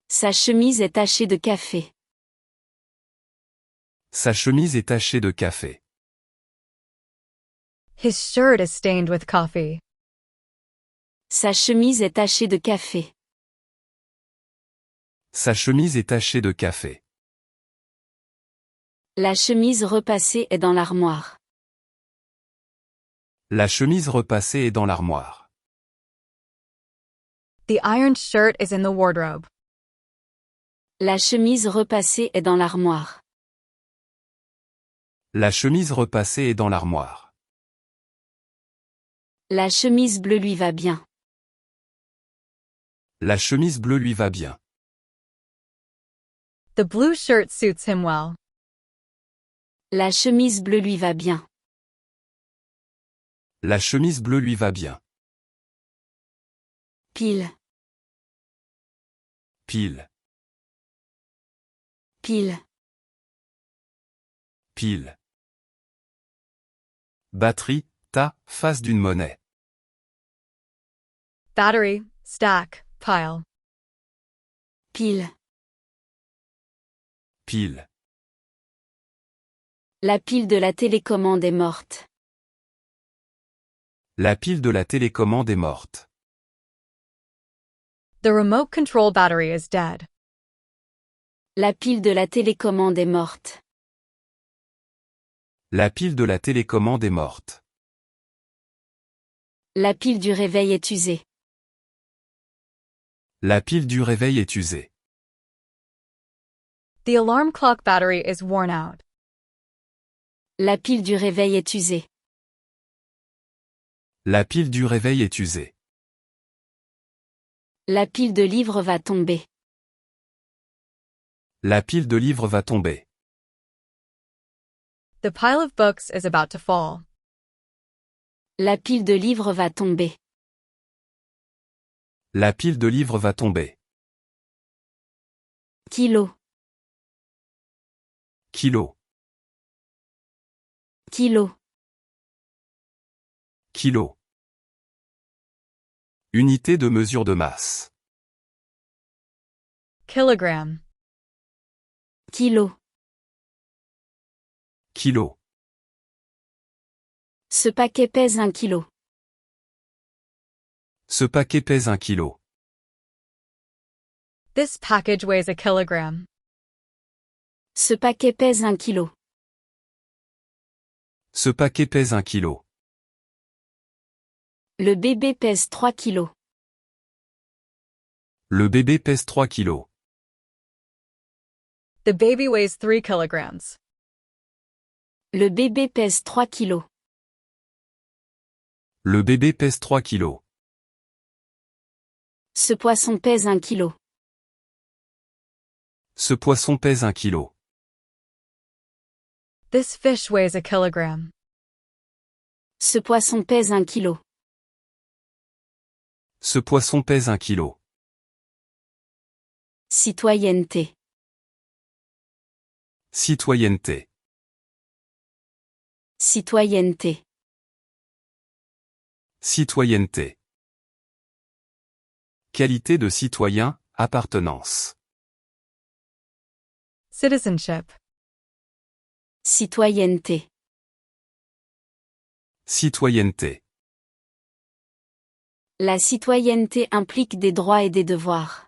S1: Sa chemise est tachée de café.
S2: Sa chemise est tachée de café.
S3: His shirt is stained with coffee.
S1: Sa chemise est tachée de café.
S2: Sa chemise est tachée de café.
S1: La chemise repassée est dans l'armoire.
S2: La chemise repassée est dans l'armoire.
S3: The ironed shirt is in the wardrobe.
S1: La chemise repassée est dans l'armoire.
S2: La chemise repassée est dans l'armoire.
S1: La chemise bleue lui va bien.
S2: La chemise bleue lui va bien.
S3: The blue shirt suits him well.
S1: La chemise bleue lui va bien.
S2: La chemise bleue lui va bien.
S1: Pile.
S2: Pile.
S1: Pile.
S2: Pile. Batterie, tas, face d'une monnaie.
S3: Battery, stack, pile.
S1: Pile.
S2: Pile.
S1: La pile de la télécommande est morte.
S2: La pile de la télécommande est morte.
S3: The remote control battery is dead.
S1: La pile de la télécommande est morte.
S2: La pile de la télécommande est morte.
S1: La pile du réveil est usée.
S2: La pile du réveil est usée.
S3: The alarm clock battery is worn out.
S1: La pile du réveil est usée.
S2: La pile du réveil est usée.
S1: La pile de livres va tomber.
S2: La pile de livres va tomber.
S3: The pile of books is about to fall.
S1: La pile de livres va tomber.
S2: La pile de livres va tomber.
S1: Kilo.
S2: Kilo.
S1: Kilo.
S2: Kilo. Unité de mesure de masse.
S3: Kilogram.
S1: Kilo.
S2: Kilo.
S1: Ce paquet pèse 1 kilo.
S2: Ce paquet pèse 1 kilo.
S3: This package weighs a kilogram.
S1: Ce paquet pèse 1 kilo.
S2: Ce paquet pèse 1 kilo.
S1: Le bébé pèse 3 kilos.
S2: Le bébé pèse 3 kilos.
S3: The baby weighs 3 kilograms.
S1: Le bébé pèse 3 kilos.
S2: Le bébé pèse 3 kilos.
S1: Ce poisson pèse 1 kilo.
S2: Ce poisson pèse 1 kilo.
S3: This fish weighs a kilogram.
S1: Ce poisson pèse 1 kilo.
S2: Ce poisson pèse 1 kilo.
S1: Citoyenneté.
S2: Citoyenneté.
S1: Citoyenneté.
S2: Citoyenneté. Qualité de citoyen, appartenance.
S3: Citizenship.
S1: Citoyenneté.
S2: Citoyenneté.
S1: La citoyenneté implique des droits et des devoirs.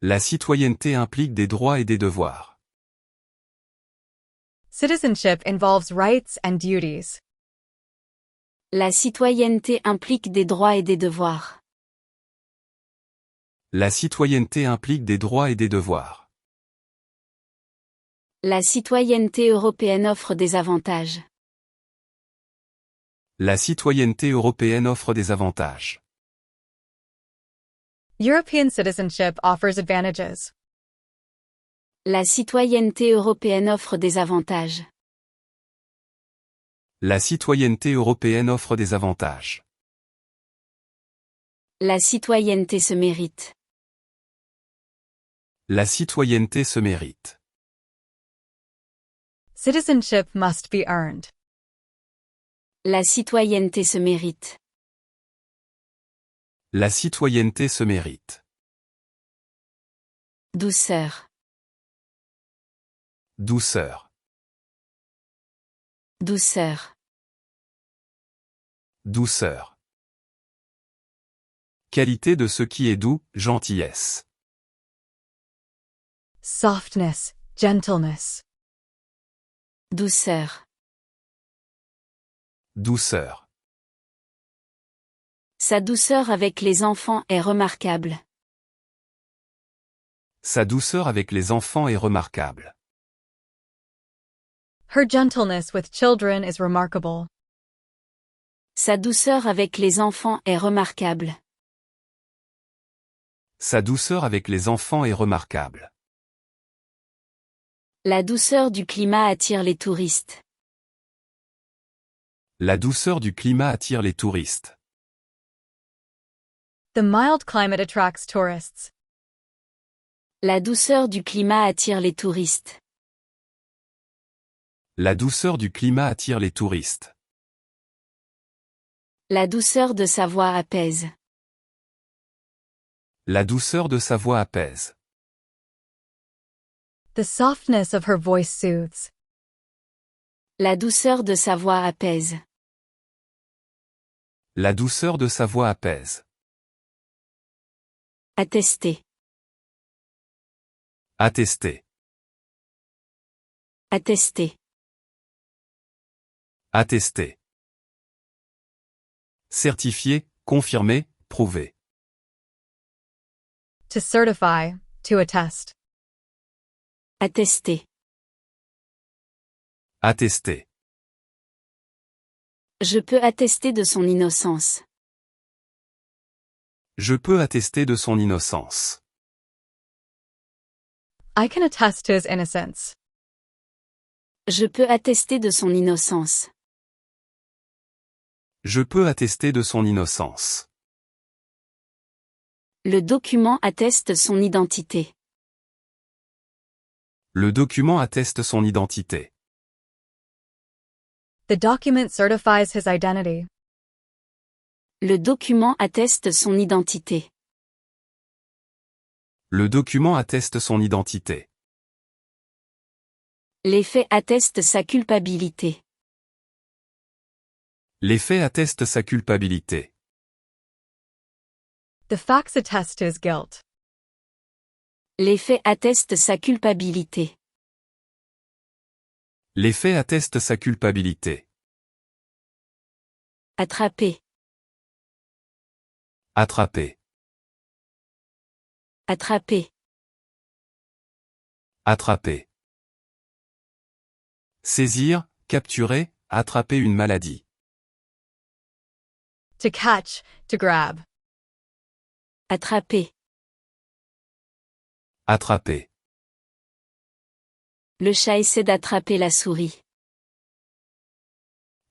S2: La citoyenneté implique des droits et des devoirs.
S3: Citizenship involves rights and duties.
S1: La citoyenneté implique des droits et des devoirs.
S2: La citoyenneté implique des droits et des devoirs.
S1: La citoyenneté européenne offre des avantages.
S2: La citoyenneté européenne offre des avantages.
S3: European citizenship offers advantages.
S1: La citoyenneté européenne offre des avantages.
S2: La citoyenneté européenne offre des avantages.
S1: La citoyenneté se mérite.
S2: La citoyenneté se mérite.
S3: Citizenship must be earned.
S1: La citoyenneté se mérite.
S2: La citoyenneté se mérite.
S1: Douceur.
S2: Douceur.
S1: Douceur.
S2: Douceur. Qualité de ce qui est doux, gentillesse.
S3: Softness, gentleness.
S1: Douceur.
S2: Douceur.
S1: Sa douceur avec les enfants est remarquable.
S2: Sa douceur avec les enfants est remarquable.
S3: Her gentleness with children is remarkable.
S1: Sa douceur avec les enfants est remarquable.
S2: Sa douceur avec les enfants est remarquable.
S1: La douceur du climat attire les touristes.
S2: La douceur du climat attire les touristes.
S3: The mild climate attracts tourists.
S1: La douceur du climat attire les touristes.
S2: La douceur du climat attire les touristes.
S1: La douceur de sa voix apaise.
S2: La douceur de sa voix apaise.
S3: The softness of her voice soothes.
S1: La douceur de sa voix apaise.
S2: La douceur de sa voix apaise.
S1: Attester.
S2: Attester.
S1: Attester.
S2: Attester. Certifier, confirmer, prouver.
S3: To certify, to attest.
S1: Attester.
S2: Attester.
S1: Je peux attester de son innocence.
S2: Je peux attester de son innocence.
S3: I can attest to his innocence.
S1: Je peux attester de son innocence.
S2: Je peux attester de son innocence.
S1: Le document atteste son identité.
S2: Le document atteste son identité.
S3: The document certifies his identity.
S1: Le document atteste son identité.
S2: Le document atteste son identité.
S1: Les faits attestent sa culpabilité.
S2: Les faits attestent sa culpabilité.
S3: The facts attest to his guilt.
S1: Les faits attestent sa culpabilité.
S2: Les faits attestent sa culpabilité.
S1: Attraper.
S2: Attraper.
S1: Attraper.
S2: Attraper. Saisir, capturer, attraper une maladie.
S3: To catch, to grab.
S1: Attraper.
S2: Attraper.
S1: Le chat essaie d'attraper la souris.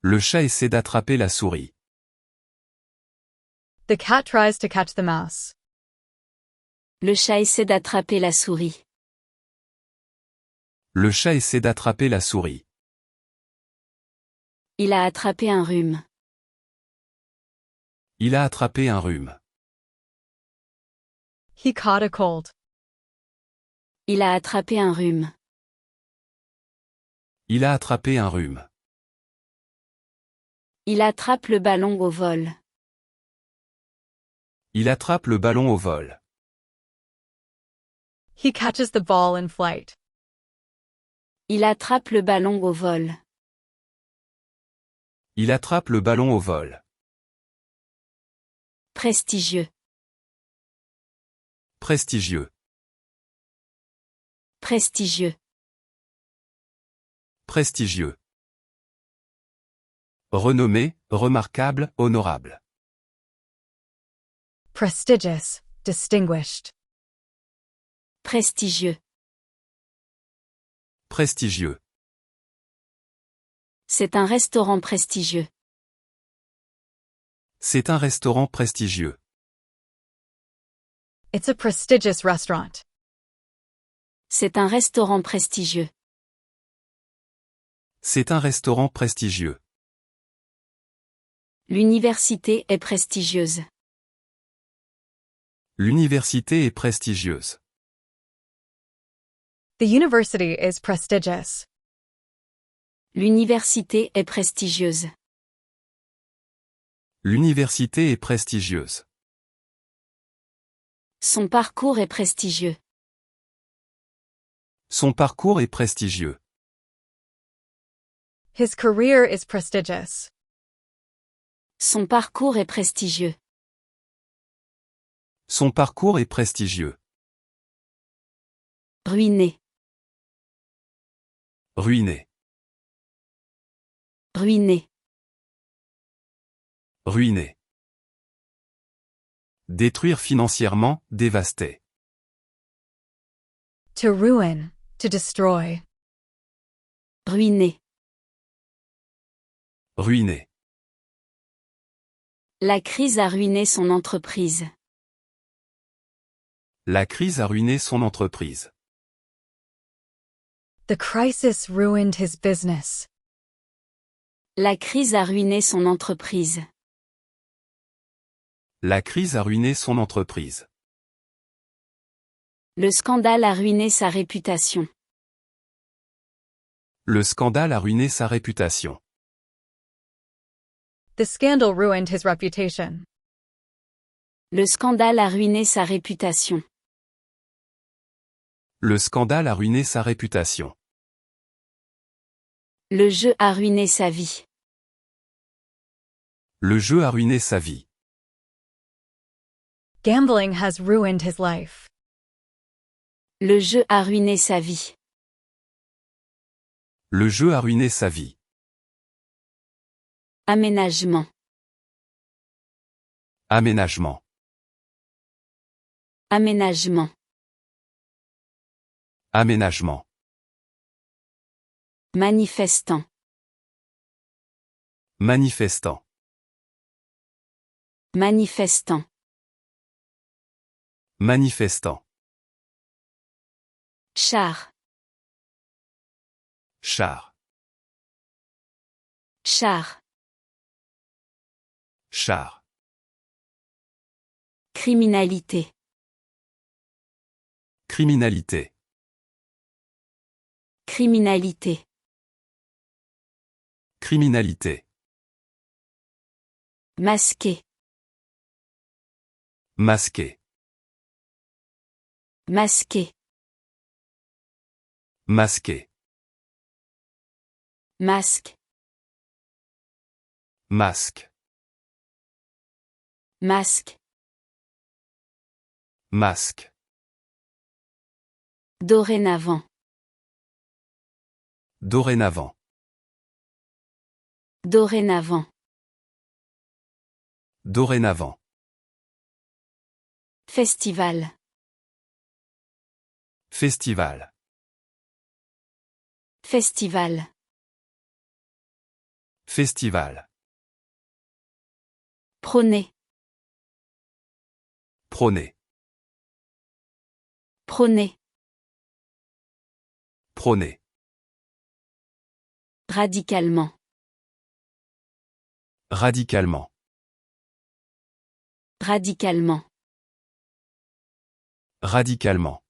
S2: Le chat essaie d'attraper la souris.
S3: The cat tries to catch the mouse.
S1: Le chat essaie d'attraper la souris.
S2: Le chat essaie d'attraper la souris.
S1: Il a attrapé un rhume.
S2: Il a attrapé un rhume.
S3: He caught a cold.
S1: Il a attrapé un rhume.
S2: Il a attrapé un rhume.
S1: Il attrape le ballon au vol.
S2: Il attrape le ballon au vol.
S3: He catches the ball in flight.
S1: Il attrape le ballon au vol.
S2: Il attrape le ballon au vol.
S1: Prestigieux.
S2: Prestigieux.
S1: Prestigieux.
S2: Prestigieux. Renommé, remarquable, honorable.
S3: Prestigious, distinguished.
S1: Prestigieux.
S2: Prestigieux.
S1: C'est un restaurant prestigieux.
S2: C'est un restaurant prestigieux.
S3: It's a prestigious restaurant.
S1: C'est un restaurant prestigieux.
S2: C'est un restaurant prestigieux.
S1: L'université est prestigieuse.
S2: L'université est prestigieuse.
S3: The university is prestigious.
S1: L'université est prestigieuse.
S2: L'université est prestigieuse.
S1: Son parcours est prestigieux.
S2: Son parcours est prestigieux.
S3: His career is prestigious.
S1: Son parcours est prestigieux.
S2: Son parcours est prestigieux.
S1: Ruiné.
S2: Ruiné.
S1: Ruiné.
S2: Ruiné. Détruire financièrement, dévaster.
S3: To ruin, to destroy.
S1: Ruiné.
S2: Ruiné.
S1: La crise a ruiné son entreprise.
S2: La crise a ruiné son entreprise.
S3: The crisis ruined his business.
S1: La crise a ruiné son entreprise.
S2: La crise a ruiné son entreprise.
S1: Le scandale a ruiné sa réputation.
S2: Le scandale a ruiné sa réputation.
S3: The scandal ruined his reputation.
S1: Le scandale a ruiné sa réputation.
S2: Le scandale a ruiné sa réputation.
S1: Le jeu a ruiné sa vie.
S2: Le jeu a ruiné sa vie.
S3: Gambling has ruined his life.
S1: Le jeu a ruiné sa vie.
S2: Le jeu a ruiné sa vie.
S1: Aménagement.
S2: Aménagement.
S1: Aménagement.
S2: Aménagement.
S1: Manifestant.
S2: Manifestant.
S1: Manifestant.
S2: Manifestant.
S1: Char.
S2: Char.
S1: Char.
S2: Char.
S1: Criminalité.
S2: Criminalité.
S1: Criminalité.
S2: Criminalité.
S1: Masqué.
S2: Masqué.
S1: Masqué.
S2: Masqué.
S1: Masque.
S2: Masque.
S1: Masque.
S2: Masque.
S1: Dorénavant.
S2: Dorénavant.
S1: Dorénavant.
S2: Dorénavant.
S1: Festival.
S2: Festival.
S1: Festival.
S2: Festival.
S1: Prôner.
S2: Prôner.
S1: Prôner.
S2: Prôner.
S1: Radicalement.
S2: Radicalement.
S1: Radicalement.
S2: Radicalement.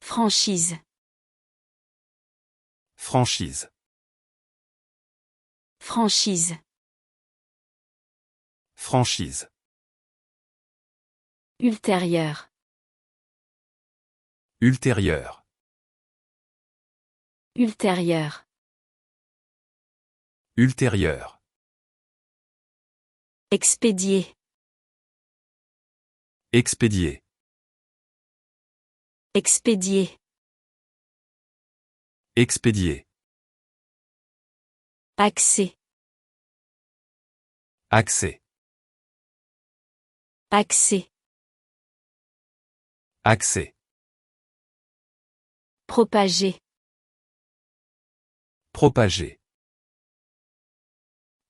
S1: Franchise.
S2: Franchise.
S1: Franchise.
S2: Franchise.
S1: Ultérieur.
S2: Ultérieur.
S1: Ultérieur.
S2: Ultérieur.
S1: Expédier.
S2: Expédier.
S1: Expédier.
S2: Expédier.
S1: Accès.
S2: Accès.
S1: Accès.
S2: Accès.
S1: Propager.
S2: Propager.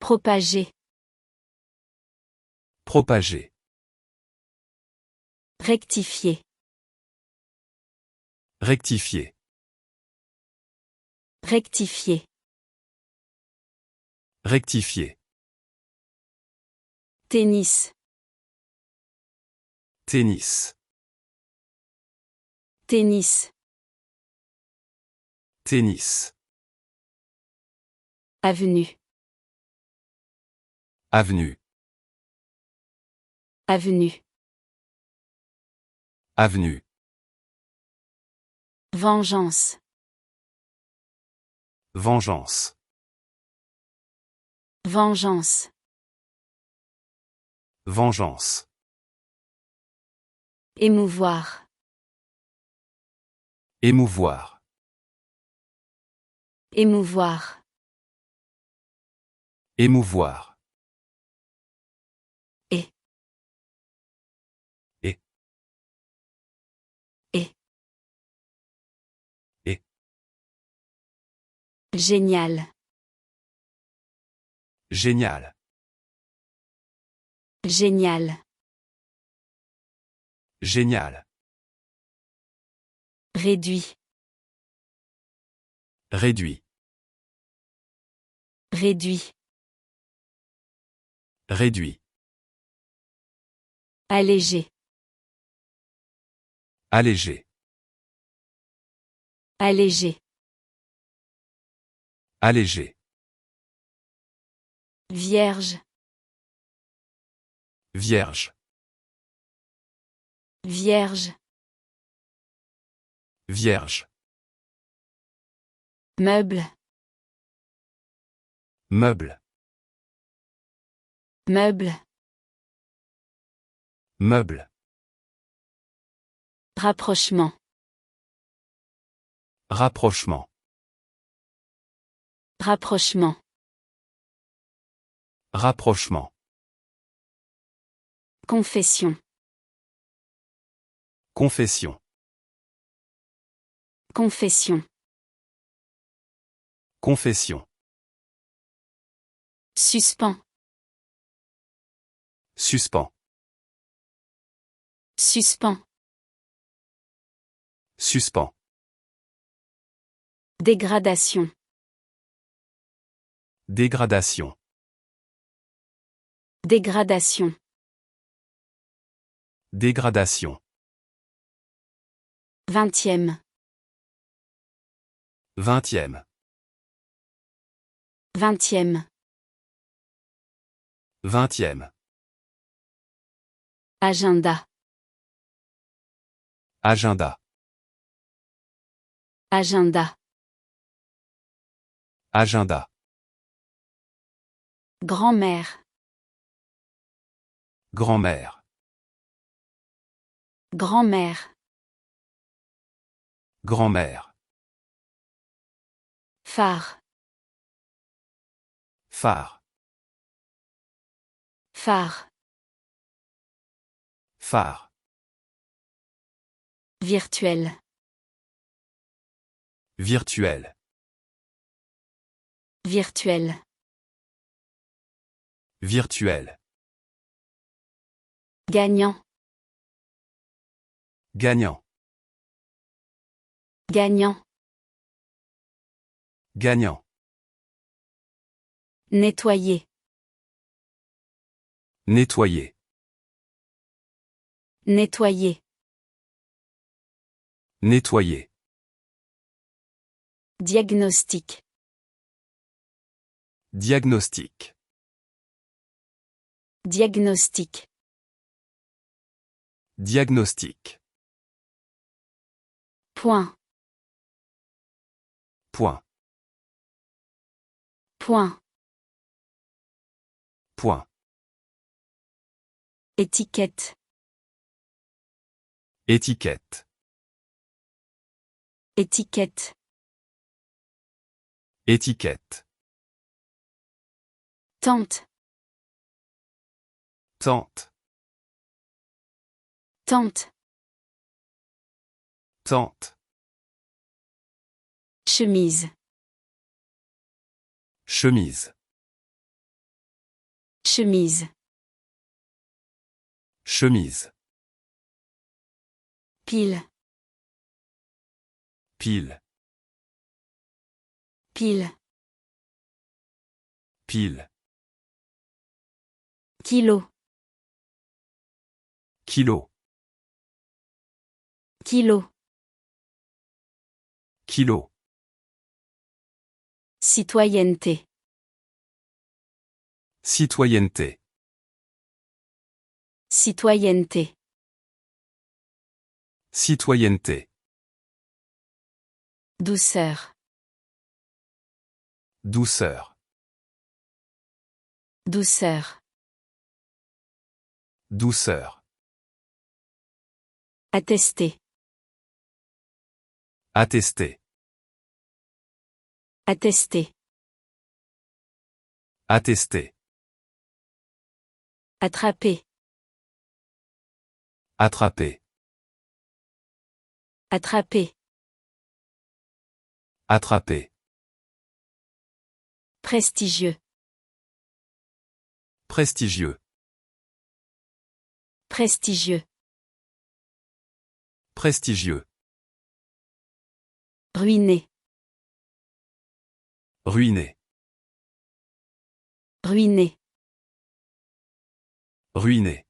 S1: Propager.
S2: Propager.
S1: Rectifier.
S2: Rectifier.
S1: Rectifier.
S2: Rectifier.
S1: Tennis.
S2: Tennis.
S1: Tennis.
S2: Tennis.
S1: Avenue.
S2: Avenue.
S1: Avenue.
S2: Avenue.
S1: Vengeance.
S2: Vengeance.
S1: Vengeance.
S2: Vengeance.
S1: Émouvoir.
S2: Émouvoir.
S1: Émouvoir.
S2: Émouvoir.
S1: Et.
S2: Et.
S1: Et.
S2: Et.
S1: Génial.
S2: Génial.
S1: Génial.
S2: Génial.
S1: Réduit.
S2: Réduit.
S1: Réduit.
S2: Réduit.
S1: Allégé.
S2: Allégé.
S1: Allégé.
S2: Allégé.
S1: Vierge.
S2: Vierge.
S1: Vierge.
S2: Vierge.
S1: Meuble.
S2: Meuble.
S1: Meuble.
S2: Meuble.
S1: Rapprochement.
S2: Rapprochement.
S1: Rapprochement.
S2: Rapprochement.
S1: Confession.
S2: Confession.
S1: Confession.
S2: Confession.
S1: Suspens.
S2: Suspens.
S1: Suspens.
S2: Suspens.
S1: Dégradation.
S2: Dégradation.
S1: Dégradation.
S2: Dégradation.
S1: 20e.
S2: 20e.
S1: 20e.
S2: 20e.
S1: Agenda.
S2: Agenda.
S1: Agenda.
S2: Agenda.
S1: Grand-mère.
S2: Grand-mère.
S1: Grand-mère.
S2: Grand-mère.
S1: Phare.
S2: Phare.
S1: Phare.
S2: Phare.
S1: Virtuel.
S2: Virtuel.
S1: Virtuel.
S2: Virtuel.
S1: Gagnant.
S2: Gagnant.
S1: Gagnant.
S2: Gagnant.
S1: Nettoyer.
S2: Nettoyer.
S1: Nettoyer.
S2: Nettoyer.
S1: Diagnostic.
S2: Diagnostic.
S1: Diagnostic.
S2: Diagnostic.
S1: Point.
S2: Point.
S1: Point.
S2: Point.
S1: Étiquette.
S2: Étiquette.
S1: Étiquette.
S2: Étiquette.
S1: Tente.
S2: Tente.
S1: Tente.
S2: Tente.
S1: Chemise.
S2: Chemise.
S1: Chemise.
S2: Chemise.
S1: Pile.
S2: Pile.
S1: Pile.
S2: Pile.
S1: Kilo.
S2: Kilo.
S1: Kilo.
S2: Kilo.
S1: Citoyenneté.
S2: Citoyenneté.
S1: Citoyenneté.
S2: Citoyenneté.
S1: Douceur.
S2: Douceur.
S1: Douceur.
S2: Douceur.
S1: Attester.
S2: Attester.
S1: Attester.
S2: Attester.
S1: Attraper.
S2: Attraper.
S1: Attraper.
S2: Attraper.
S1: Prestigieux.
S2: Prestigieux.
S1: Prestigieux.
S2: Prestigieux.
S1: Ruiné.
S2: Ruiné.
S1: Ruiné.
S2: Ruiné.